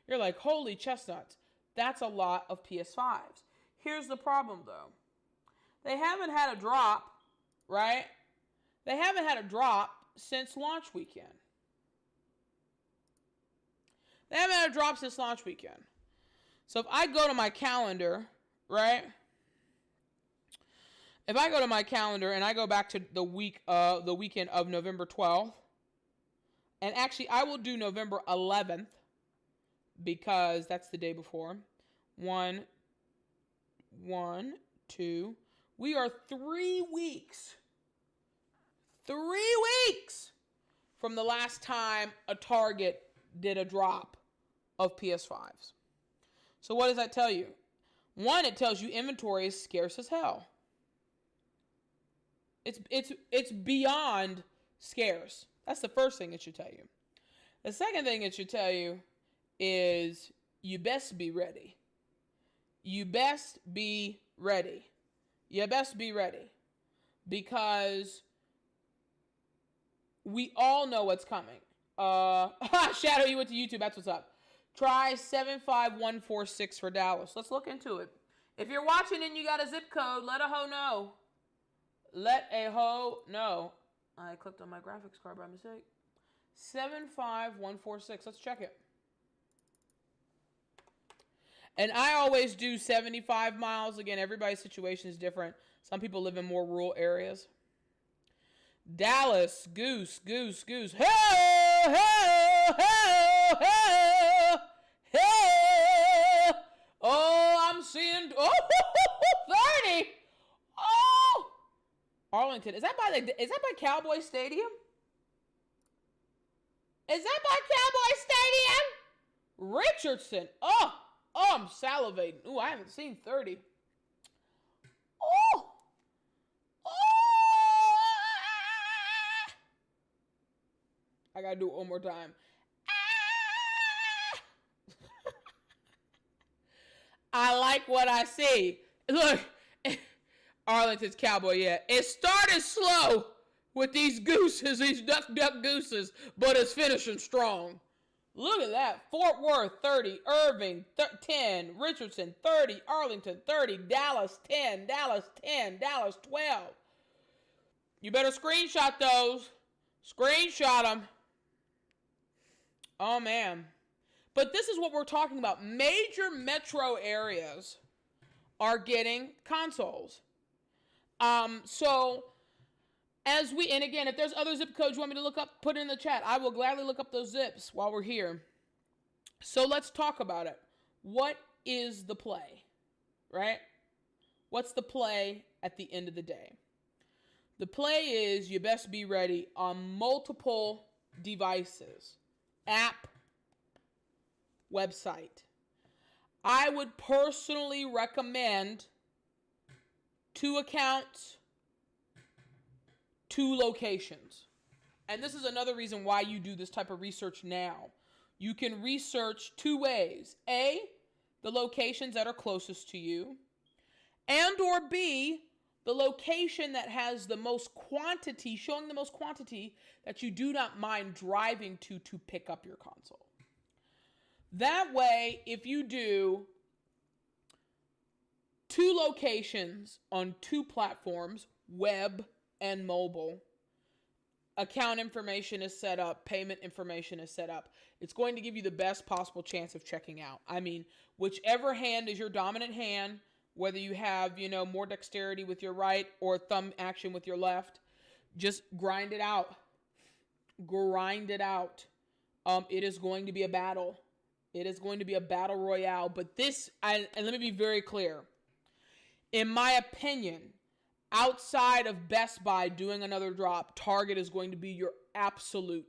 You're like, holy chestnuts. That's a lot of PS5s. Here's the problem, though. They haven't had a drop, right? They haven't had a drop since launch weekend. They haven't had a drop since launch weekend. So if I go to my calendar, right? If I go to my calendar and I go back to the weekend of November 12th, and actually I will do November 11th because that's the day before. 1, 2. We are 3 weeks. 3 weeks from the last time a Target did a drop of PS5s. So what does that tell you? One, it tells you inventory is scarce as hell. It's beyond scarce. That's the first thing it should tell you. The second thing it should tell you is you best be ready. You best be ready. You best be ready. Because we all know what's coming. Shadow, you went to YouTube. That's what's up. Try 75146 for Dallas. Let's look into it. If you're watching and you got a zip code, let a hoe know. Let a hoe know. I clicked on my graphics card by mistake. 75146. Let's check it. And I always do 75 miles. Again, everybody's situation is different. Some people live in more rural areas. Dallas, goose, goose, goose. Hey, hey, hey, hey, hey. Oh, I'm seeing. Oh, 30. Oh, Arlington. Is that by Cowboy Stadium? Is that by Cowboy Stadium? Richardson. Oh, I'm salivating. Ooh, I haven't seen 30. Oh. I gotta do it one more time. I like what I see. Look, Arlington's Cowboy, yeah. It started slow with these gooses, these duck gooses, but it's finishing strong. Look at that. Fort Worth, 30. Irving, 10. Richardson, 30. Arlington, 30. Dallas, 10. Dallas, 10. Dallas, 12. You better screenshot those. Screenshot them. Oh, man. But this is what we're talking about. Major metro areas are getting consoles. So, and again, if there's other zip codes you want me to look up, put it in the chat. I will gladly look up those zips while we're here. So let's talk about it. What is the play, right? What's the play at the end of the day? The play is you best be ready on multiple devices. App, website. I would personally recommend 2 accounts, 2 locations. And this is another reason why you do this type of research now. You can research 2 ways. A, the locations that are closest to you, and or B, the location that has the most quantity, showing the most quantity that you do not mind driving to pick up your console. That way, if you do 2 locations on 2 platforms, web and mobile, account information is set up, payment information is set up, it's going to give you the best possible chance of checking out. I mean, whichever hand is your dominant hand, whether you have, more dexterity with your right or thumb action with your left, just grind it out. Grind it out. It is going to be a battle. It is going to be a battle royale. But this, and let me be very clear. In my opinion, outside of Best Buy doing another drop, Target is going to be your absolute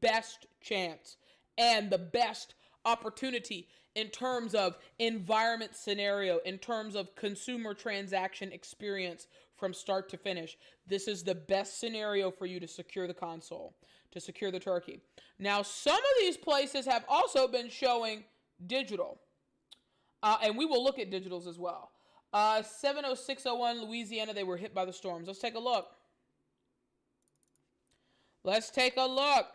best chance and the best opportunity in terms of environment scenario, in terms of consumer transaction experience from start to finish. This is the best scenario for you to secure the console, to secure the turkey. Now, some of these places have also been showing digital, and we will look at digitals as well. 70601 Louisiana, they were hit by the storms. Let's take a look. Let's take a look.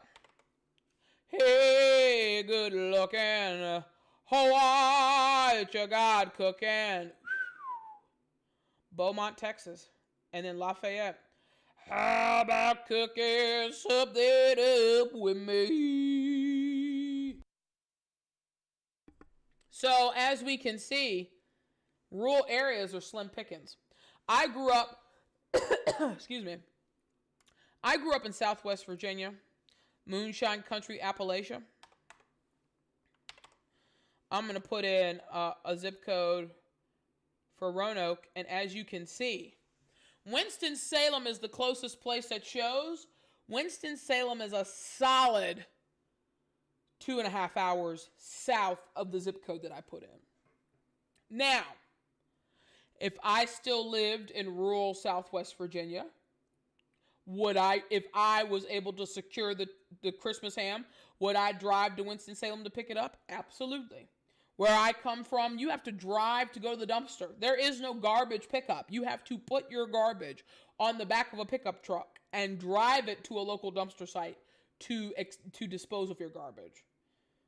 Hey, good looking. Hawaii, what you got cooking? Beaumont, Texas. And then Lafayette. How about cooking something up with me? So, as we can see, rural areas are slim pickings. I grew up, excuse me, I grew up in Southwest Virginia, Moonshine Country, Appalachia. I'm going to put in a zip code for Roanoke, and as you can see, Winston-Salem is the closest place that shows. Winston-Salem is a solid 2.5 hours south of the zip code that I put in. Now, if I still lived in rural Southwest Virginia, if I was able to secure the Christmas ham, would I drive to Winston-Salem to pick it up? Absolutely. Where I come from, you have to drive to go to the dumpster. There is no garbage pickup. You have to put your garbage on the back of a pickup truck and drive it to a local dumpster site to dispose of your garbage.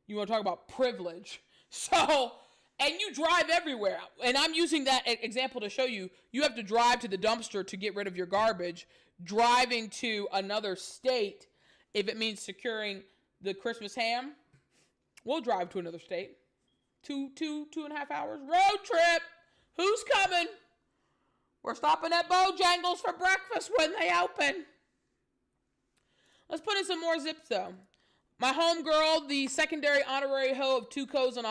You want to talk about privilege. So, and you drive everywhere. And I'm using that example to show you, you have to drive to the dumpster to get rid of your garbage. Driving to another state, if it means securing the Christmas ham, we'll drive to another state. 2.5 hours road trip. Who's coming? We're stopping at Bojangles for breakfast when they open. Let's put in some more zips though. My homegirl, the secondary honorary hoe of two hoes on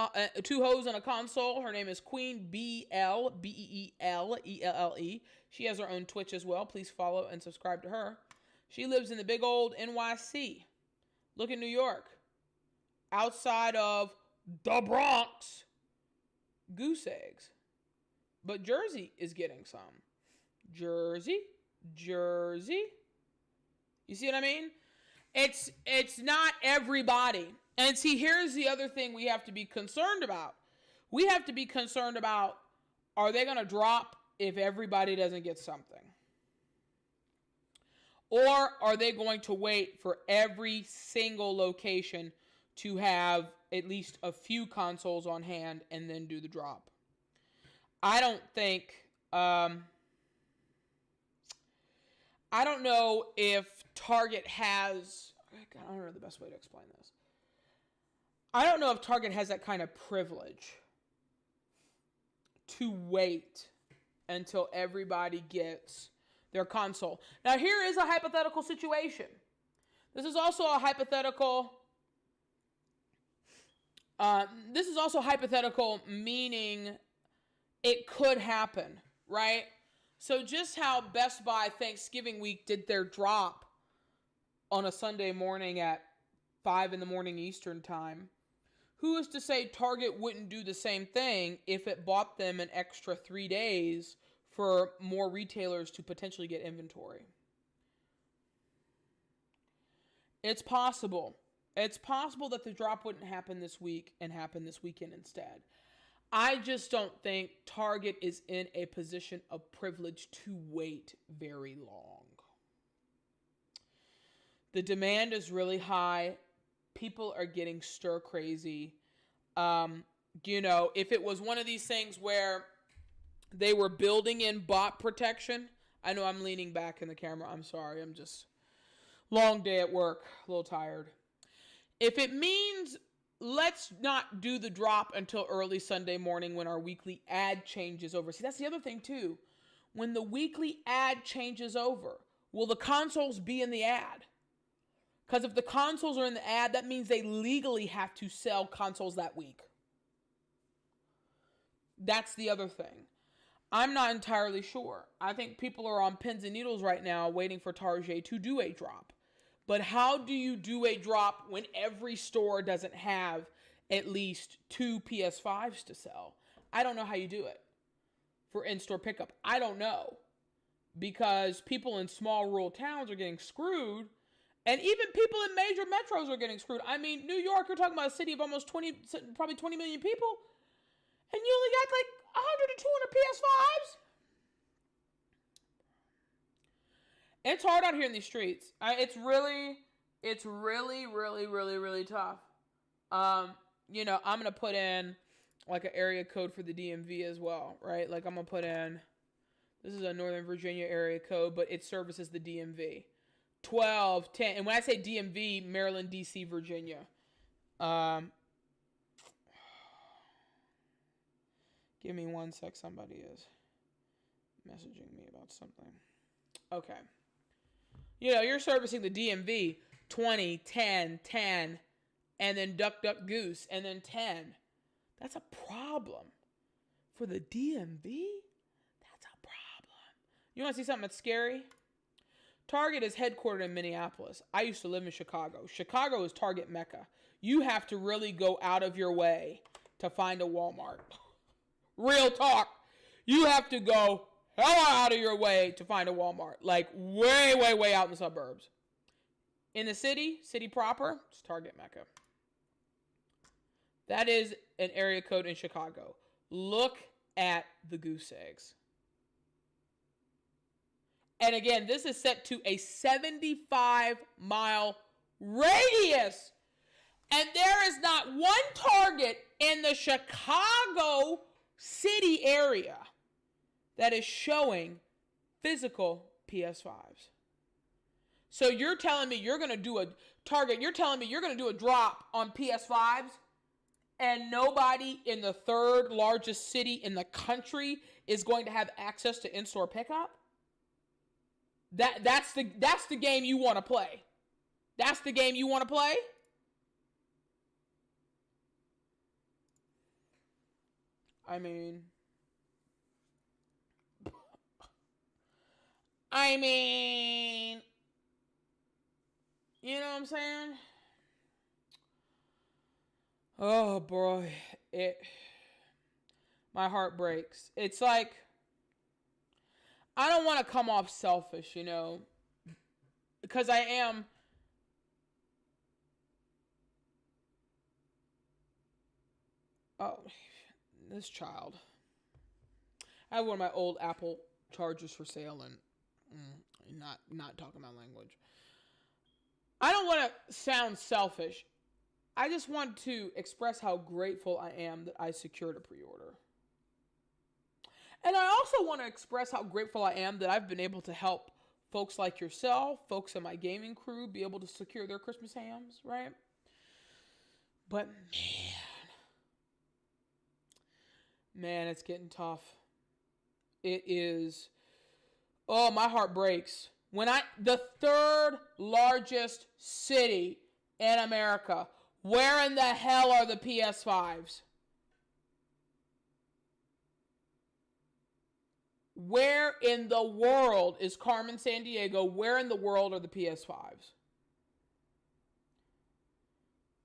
a console. Her name is Queen BeelElle. She has her own Twitch as well. Please follow and subscribe to her. She lives in the big old NYC. Look at New York. Outside of the Bronx. Goose eggs. But Jersey is getting some. Jersey. You see what I mean? It's not everybody. And see, here's the other thing we have to be concerned about. We have to be concerned about, are they going to drop if everybody doesn't get something? Or are they going to wait for every single location to have at least a few consoles on hand and then do the drop? I don't know if Target has, I don't know the best way to explain this. I don't know if Target has that kind of privilege to wait until everybody gets their console. Now, here is a hypothetical situation. This is also a hypothetical. Meaning it could happen, right? So just how Best Buy Thanksgiving week did their drop on a Sunday morning at 5 a.m. Eastern time, who is to say Target wouldn't do the same thing if it bought them an extra 3 days for more retailers to potentially get inventory? It's possible. It's possible that the drop wouldn't happen this week and happen this weekend instead. I just don't think Target is in a position of privilege to wait very long. The demand is really high. People are getting stir crazy. If it was one of these things where they were building in bot protection, I know I'm leaning back in the camera. I'm sorry. I'm just long day at work, a little tired. If it means let's not do the drop until early Sunday morning when our weekly ad changes over. See, that's the other thing too. When the weekly ad changes over, will the consoles be in the ad? Because if the consoles are in the ad, that means they legally have to sell consoles that week. That's the other thing. I'm not entirely sure. I think people are on pins and needles right now waiting for Target to do a drop. But how do you do a drop when every store doesn't have at least 2 PS5s to sell? I don't know how you do it for in-store pickup. I don't know. Because people in small rural towns are getting screwed. And even people in major metros are getting screwed. I mean, New York, you're talking about a city of almost probably 20 million people. And you only got like 100 to 200 PS5s. It's hard out here in these streets. It's really, really tough. I'm going to put in like an area code for the DMV as well, right? Like I'm going to put in, this is a Northern Virginia area code, but it services the DMV. 12, 10. And when I say DMV, Maryland, DC, Virginia. Give me one sec. Somebody is messaging me about something. Okay. You're servicing the DMV 20, 10, 10, and then duck, goose, and then 10. That's a problem. For the DMV, that's a problem. You want to see something that's scary? Target is headquartered in Minneapolis. I used to live in Chicago. Chicago is Target Mecca. You have to really go out of your way to find a Walmart. Real talk. You have to go hell out of your way to find a Walmart. Like way out in the suburbs. In the city proper, it's Target Mecca. That is an area code in Chicago. Look at the goose eggs. And again, this is set to a 75-mile radius. And there is not one Target in the Chicago city area that is showing physical PS5s. So you're telling me you're going to do a Target, you're telling me you're going to do a drop on PS5s and nobody in the third largest city in the country is going to have access to in-store pickup? That's the game you want to play. That's the game you want to play? I mean, you know what I'm saying? Oh boy, my heart breaks. It's like, I don't want to come off selfish, because I am. Oh, this child. I have one of my old Apple chargers for sale and not talking about language. I don't want to sound selfish. I just want to express how grateful I am that I secured a pre-order. And I also want to express how grateful I am that I've been able to help folks like yourself, folks in my gaming crew, be able to secure their Christmas hams, right? But man, it's getting tough. It is. Oh, my heart breaks. The third largest city in America, where in the hell are the PS5s? Where in the world is Carmen Sandiego? Where in the world are the PS5s?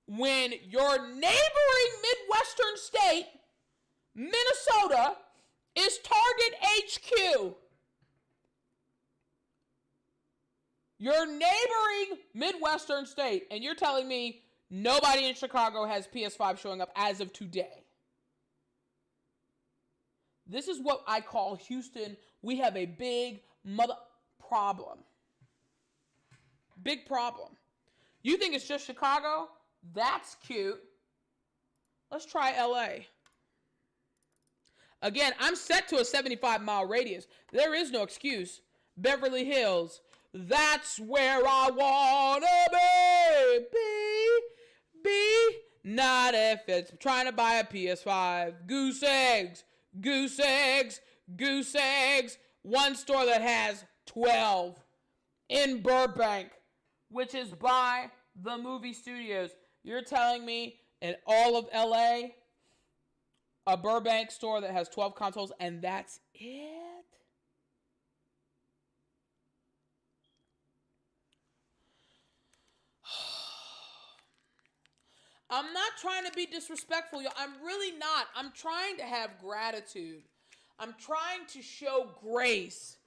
When your neighboring Midwestern state, Minnesota, is Target HQ. Your neighboring Midwestern state, and you're telling me nobody in Chicago has PS5 showing up as of today. This is what I call Houston. We have a big mother problem. Big problem. You think it's just Chicago? That's cute. Let's try LA. Again, I'm set to a 75-mile radius. There is no excuse. Beverly Hills. That's where I wanna be. Not if it's trying to buy a PS5. Goose eggs. Goose eggs. Goose eggs. One store that has 12 in Burbank, which is by the movie studios. You're telling me in all of LA, a Burbank store that has 12 consoles, and that's it? I'm not trying to be disrespectful, y'all. I'm really not. I'm trying to have gratitude. I'm trying to show grace.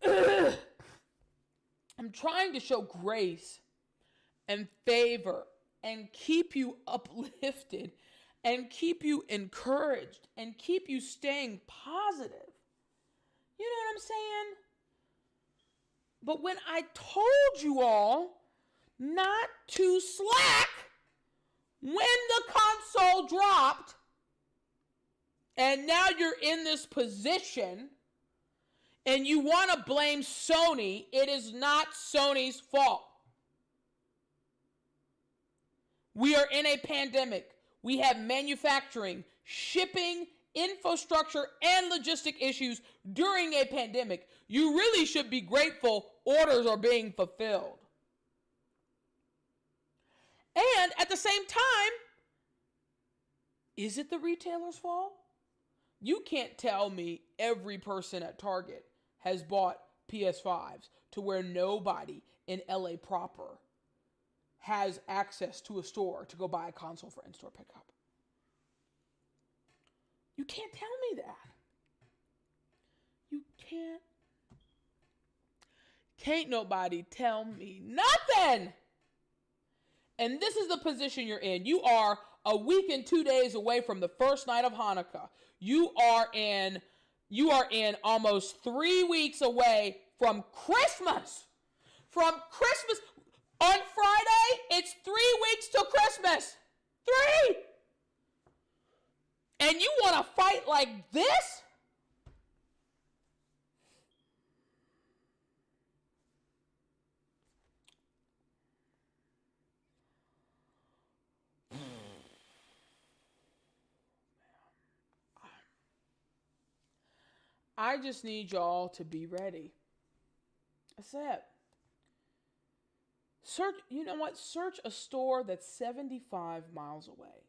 I'm trying to show grace and favor and keep you uplifted and keep you encouraged and keep you staying positive. You know what I'm saying? But when I told you all not to slack when the console dropped, and now you're in this position and you want to blame Sony, it is not Sony's fault. We are in a pandemic. We have manufacturing, shipping, infrastructure, and logistic issues during a pandemic. You really should be grateful orders are being fulfilled. And at the same time, is it the retailer's fault? You can't tell me every person at Target has bought PS5s to where nobody in LA proper has access to a store to go buy a console for in-store pickup. You can't tell me that. You can't nobody tell me nothing. And this is the position you're in. You are a week and 2 days away from the first night of Hanukkah. You are in almost 3 weeks away from Christmas. From Christmas. On Friday, it's 3 weeks till Christmas. 3! And you want to fight like this? I just need y'all to be ready. That's it. You know what? Search a store that's 75 miles away.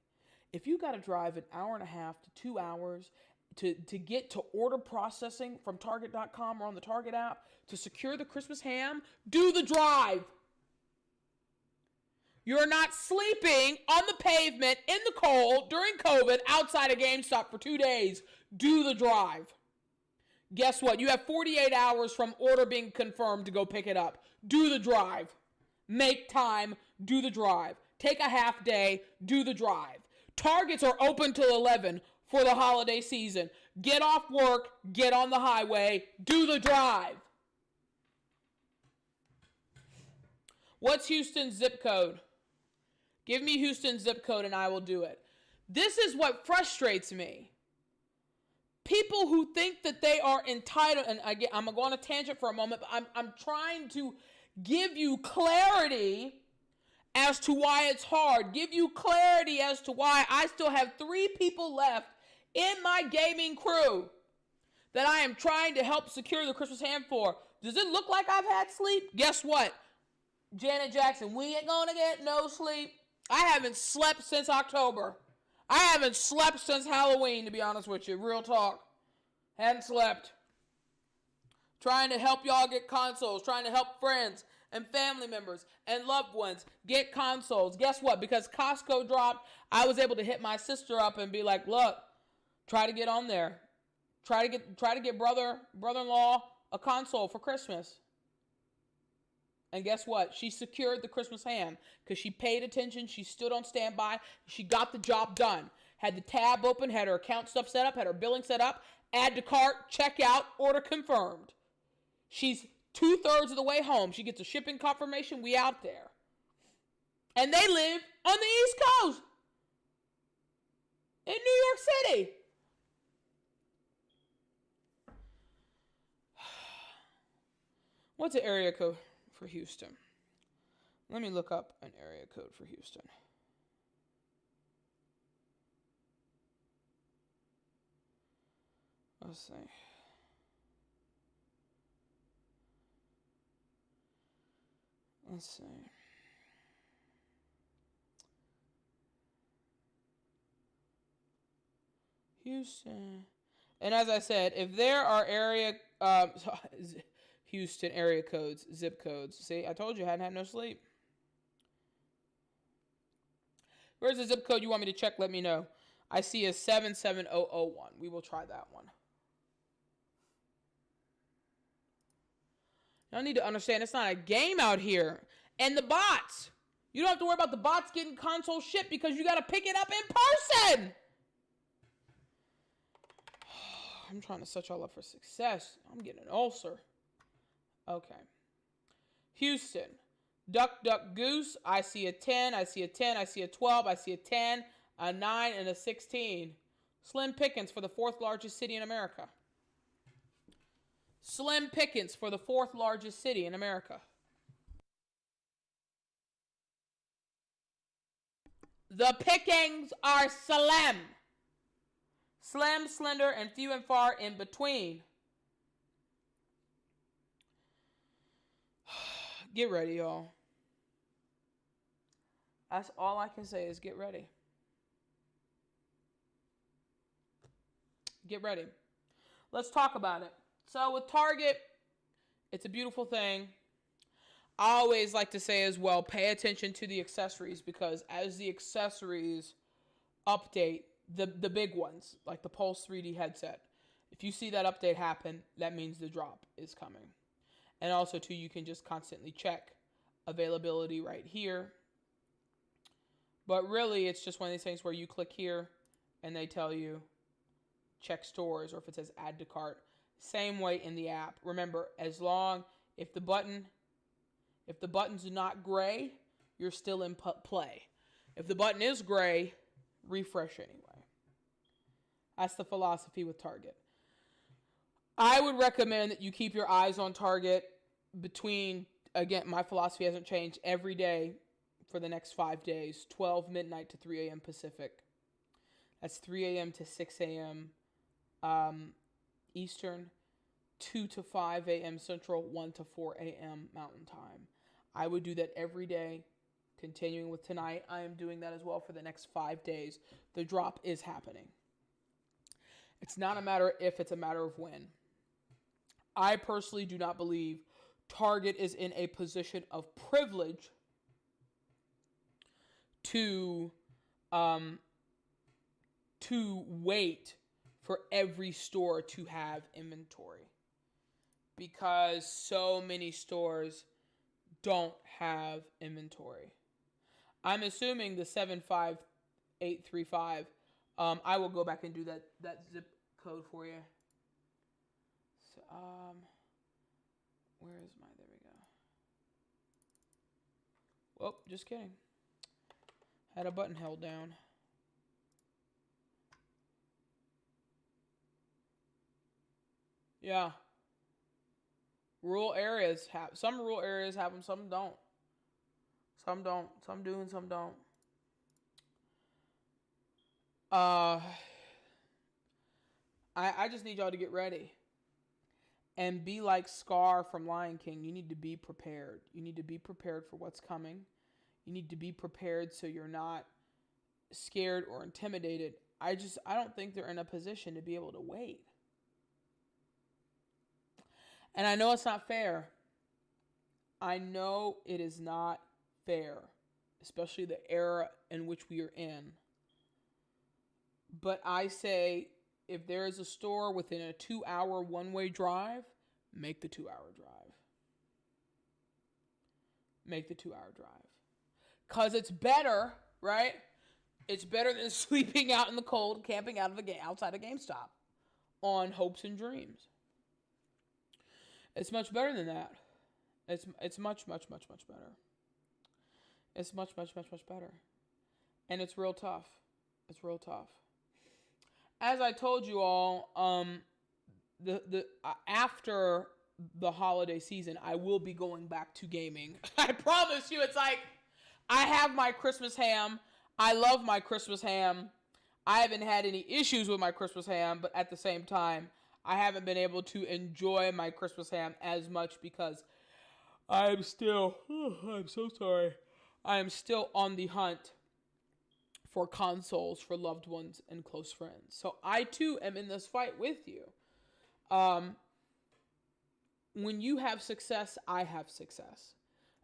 If you got to drive an hour and a half to 2 hours to get to order processing from Target.com or on the Target app to secure the Christmas ham, do the drive. You're not sleeping on the pavement in the cold during COVID outside a GameStop for 2 days. Do the drive. Guess what? You have 48 hours from order being confirmed to go pick it up. Do the drive. Make time. Do the drive. Take a half day. Do the drive. Targets are open till 11 for the holiday season. Get off work. Get on the highway. Do the drive. What's Houston's zip code? Give me Houston's zip code and I will do it. This is what frustrates me. People who think that they are entitled, and I'm going to go on a tangent for a moment, but I'm trying to give you clarity as to why it's hard. Give you clarity as to why I still have 3 people left in my gaming crew that I am trying to help secure the Christmas ham for. Does it look like I've had sleep? Guess what? Janet Jackson, we ain't going to get no sleep. I haven't slept since October. I haven't slept since Halloween, to be honest with you. Real talk. Hadn't slept. Trying to help y'all get consoles. Trying to help friends and family members and loved ones get consoles. Guess what? Because Costco dropped, I was able to hit my sister up and be like, look, try to get on there. Try to get brother-in-law a console for Christmas. And guess what? She secured the Christmas ham because she paid attention. She stood on standby. She got the job done. had the tab open, had her account stuff set up, had her billing set up, add to cart, check out, order confirmed. She's 2/3 of the way home. She gets a shipping confirmation. We out there. And they live on the East Coast in New York City. What's the area code for Houston? Let me look up an area code for Houston. Let's see. Let's see. Houston. And as I said, if there are Houston area codes, zip codes. See, I told you I hadn't had no sleep. Where's the zip code you want me to check? Let me know. I see a 77001. We will try that one. Y'all need to understand it's not a game out here. And the bots. You don't have to worry about the bots getting console shipped because you got to pick it up in person. I'm trying to set y'all up for success. I'm getting an ulcer. Okay. Houston. Duck, duck, goose. I see a 10. I see a 10. I see a 12. I see a 10, a 9, and a 16. Slim pickings for the 4th largest city in America. Slim pickings for the 4th largest city in America. The pickings are slim. Slim, slender, and few and far in between. Get ready, y'all. That's all I can say is get ready. Get ready. Let's talk about it. So with Target, it's a beautiful thing. I always like to say as well, pay attention to the accessories because as the accessories update, the big ones, like the Pulse 3D headset, if you see that update happen, that means the drop is coming. And also, too, you can just constantly check availability right here. But really, it's just one of these things where you click here and they tell you check stores, or if it says add to cart. Same way in the app. Remember, if the button's not gray, you're still in play. If the button is gray, refresh anyway. That's the philosophy with Target. I would recommend that you keep your eyes on Target between, again, my philosophy hasn't changed, every day for the next 5 days, 12 midnight to 3 a.m. Pacific. That's 3 a.m. to 6 a.m. Eastern, 2 to 5 a.m. Central, 1 to 4 a.m. Mountain Time. I would do that every day. Continuing with tonight, I am doing that as well for the next 5 days. The drop is happening. It's not a matter if, it's a matter of when. I personally do not believe Target is in a position of privilege to wait for every store to have inventory, because so many stores don't have inventory. I'm assuming the 75835, I will go back and do that zip code for you. So, where is my, there we go. Whoa, just kidding. Had a button held down. Yeah. Rural areas have, some rural areas have them, some don't. Some don't. Some do and some don't. I just need y'all to get ready. And be like Scar from Lion King. You need to be prepared. You need to be prepared for what's coming. You need to be prepared so you're not scared or intimidated. I don't think they're in a position to be able to wait. And I know it's not fair. I know it is not fair, especially the era in which we are in. But I say, if there is a store within a 2-hour one-way drive, make the 2-hour drive. Make the 2-hour drive. Because it's better, right, It's better than sleeping out in the cold, camping outside a GameStop on hopes and dreams. It's much better than that. It's much better. It's much better. And it's real tough. It's real tough. As I told you all, after the holiday season, I will be going back to gaming. I promise you, it's like I have my Christmas ham. I love my Christmas ham. I haven't had any issues with my Christmas ham, but at the same time, I haven't been able to enjoy my Christmas ham as much because I'm still, I'm so sorry. I am still on the hunt for consoles for loved ones and close friends. So I too am in this fight with you. When you have success, I have success.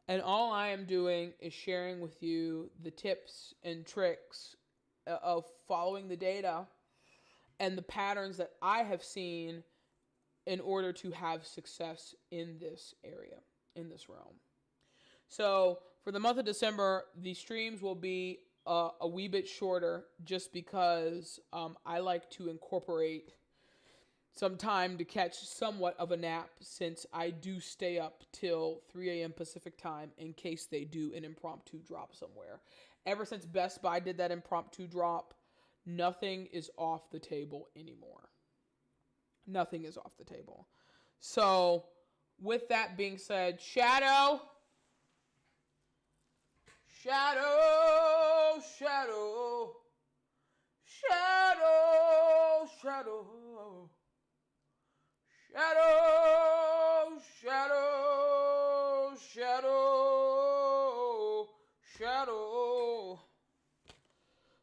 And all I am doing is sharing with you the tips and tricks of following the data and the patterns that I have seen in order to have success in this area, in this realm. So for the month of December, the streams will be a wee bit shorter just because I like to incorporate some time to catch somewhat of a nap since I do stay up till 3 a.m. Pacific time in case they do an impromptu drop somewhere. Ever since Best Buy did that impromptu drop, nothing is off the table anymore. Nothing is off the table. So, with that being said, Shadow, Shadow, Shadow, Shadow, Shadow, Shadow, Shadow, Shadow, Shadow.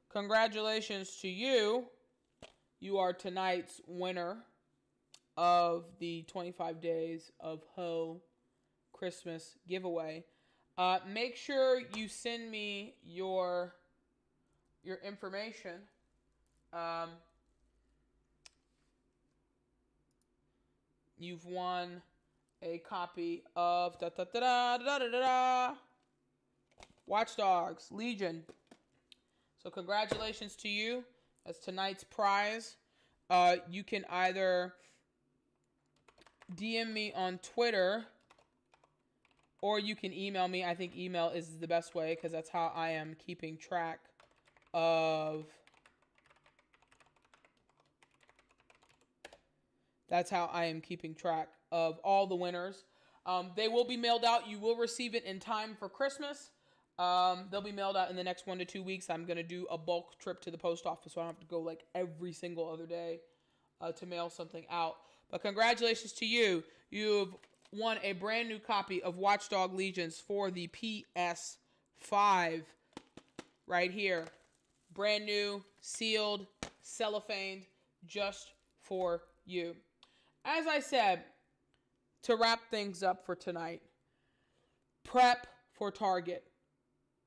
Congratulations to you. You are tonight's winner of the 25 Days of Ho Christmas giveaway. Make sure you send me your information. You've won a copy of Watch Dogs Legion. So congratulations to you. That's tonight's prize. You can either DM me on Twitter or you can email me. I think email is the best way because that's how I am keeping track of... That's how I am keeping track of all the winners. They will be mailed out. You will receive it in time for Christmas. They'll be mailed out in the next 1 to 2 weeks. I'm going to do a bulk trip to the post office so I don't have to go like every single other day to mail something out. But congratulations to you. You've won a brand new copy of Watchdog Legions for the PS5 right here. Brand new, sealed, cellophaned, just for you. As I said, to wrap things up for tonight, prep for Target.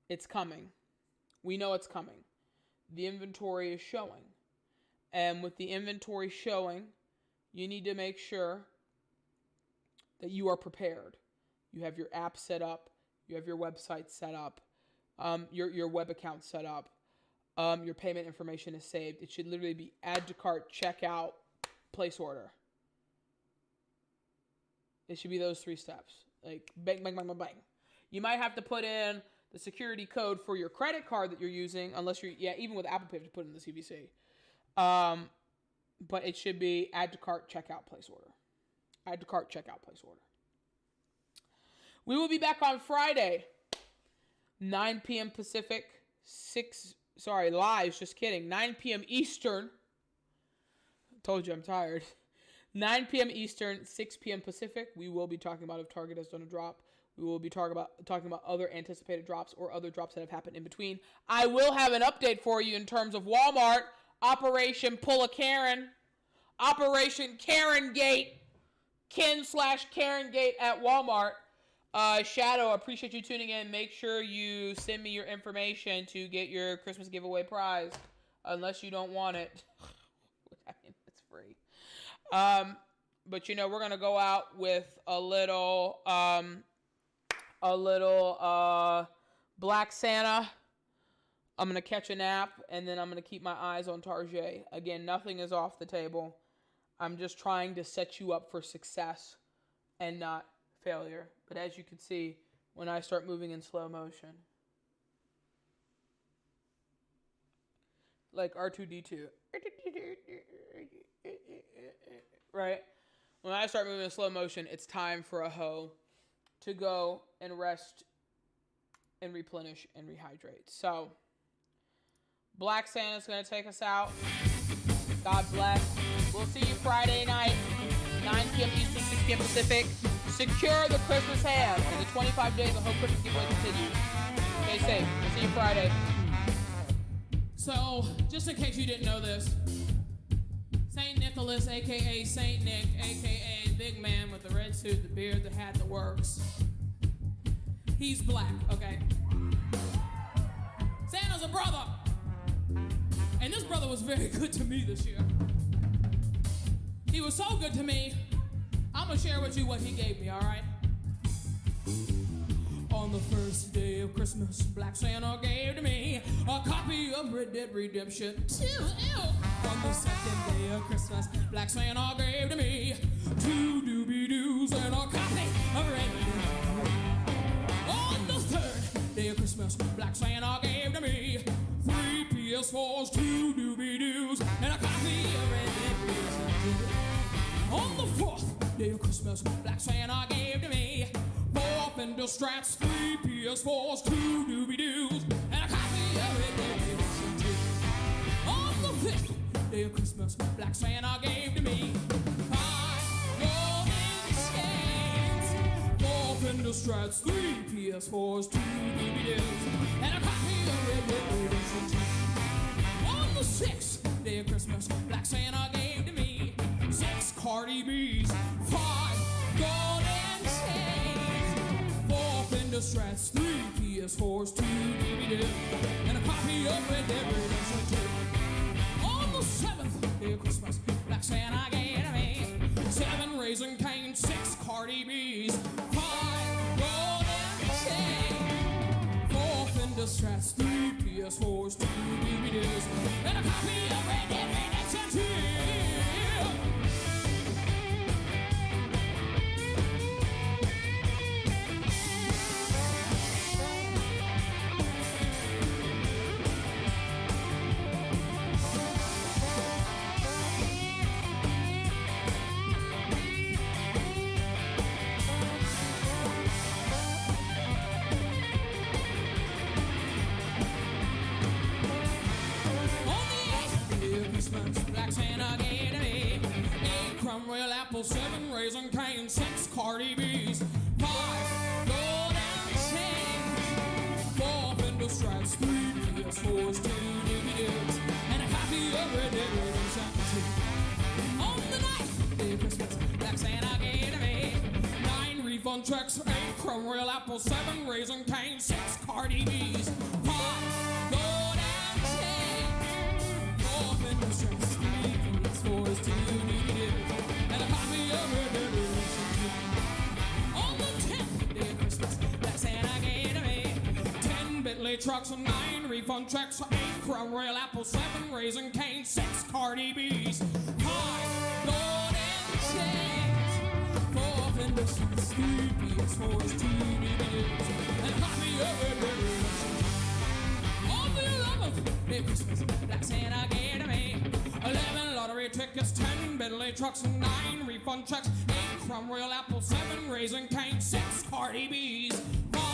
It's coming. We know it's coming. The inventory is showing. And with the inventory showing, you need to make sure that you are prepared. You have your app set up. You have your website set up. Your web account set up. Your payment information is saved. It should literally be add to cart, checkout, place order. It should be those 3 steps. Like, bang, bang, bang, bang, bang. You might have to put in the security code for your credit card that you're using, unless you're, even with Apple Pay, you have to put in the CVC. But it should be add to cart, checkout, place order. Add to cart, checkout, place order. We will be back on Friday, 9 p.m. Pacific, live, just kidding, 9 p.m. Eastern. Told you I'm tired. 9 p.m. Eastern, 6 p.m. Pacific. We will be talking about if Target has done a drop. We will be talking about other anticipated drops or other drops that have happened in between. I will have an update for you in terms of Walmart. Operation Pull a Karen. Operation Karen Gate. Ken/Karen Gate at Walmart. Shadow, I appreciate you tuning in. Make sure you send me your information to get your Christmas giveaway prize. Unless you don't want it. I mean, it's free. But we're going to go out with a little Black Santa, I'm going to catch a nap, and then I'm going to keep my eyes on Tarjay. Again, nothing is off the table. I'm just trying to set you up for success and not failure. But as you can see, when I start moving in slow motion, like R2-D2, right? When I start moving in slow motion, it's time for a hoe to go and rest and replenish and rehydrate. So, Black Santa's going to take us out. God bless. We'll see you Friday night, 9 p.m. Eastern, 6 p.m. Pacific. Secure the Christmas ham and the 25 days of Hope Christmas giveaway continues. Stay safe. We'll see you Friday. So, just in case you didn't know this, St. Nicholas, a.k.a. St. Nick, a.k.a. Big Man with the red suit, the beard, the hat, the works. He's black, okay? Santa's a brother. And this brother was very good to me this year. He was so good to me, I'm gonna share with you what he gave me, all right? On the first day of Christmas, Black Santa gave to me a copy of Red Dead Redemption 2. On the second day of Christmas, Black Santa gave to me 2 doobie-doos and a copy of Red Dead. On the third day of Christmas, Black Santa gave to me 3 PS4's, 2 doobie-doos and a copy of Red Dead Redemption 2. On the fourth day of Christmas, Black Santa gave to me 4 Fender Strats, 3 PS4s, 2 doobie-doos, and a copy of Red Dead Redemption 2. On the fifth day of Christmas, Black Santa gave to me 5 golden chains, 4 Fender Strats, 3 PS4s, 2 doobie-doos, and a copy of Red Dead Redemption 2. On the sixth day of Christmas, Black Santa gave to me 6 Cardi B's, 5 golden chains, 4 Fender Strats, 3 PS4s, 2 DVDs, and a copy of Red Dead Redemption 2. On the seventh day of Christmas, Black Santa gave to me 7 Raisin Canes, 6 Cardi B's, 5 golden chains, 4 Fender Strats, 3 PS4s, 2 DVDs, and a copy of Red Dead Redemption 2. Black Santa gave to me 8 Cromwell apples, 7 Raisin Canes, 6 Cardi B's, 5 golden chains, 4 Fender Strats, 3 PS4s, 2 DVDs, and a copy of Red Dead Redemption 2. On the ninth day of Christmas, Black Santa gave to me 9 refund checks, 8 Cromwell apples, 7 Raisin Canes, 6 Cardi B's, 5 golden chains, 4 Fender Strats, 3 PS4s, 2 DVDs, and a copy of Red Dead Redemption 2. On the 10th day of Christmas, Black Santa gave to me 10 Bentley trucks, 9 refund checks, 8 Cromwell apples, 7 Raisin Canes, 6 Cardi B's, 5 golden chains, 4 Fender Strats, 3 PS4s, 2 DVDs, and a copy of Red Dead Redemption 2. On the 11th day of Christmas, Black Santa gave to me 11 lottery tickets, 10 Bentley trucks, 9 refund checks, 8 Cromwell apples, 7 Raisin Canes, 6 Cardi B's, 5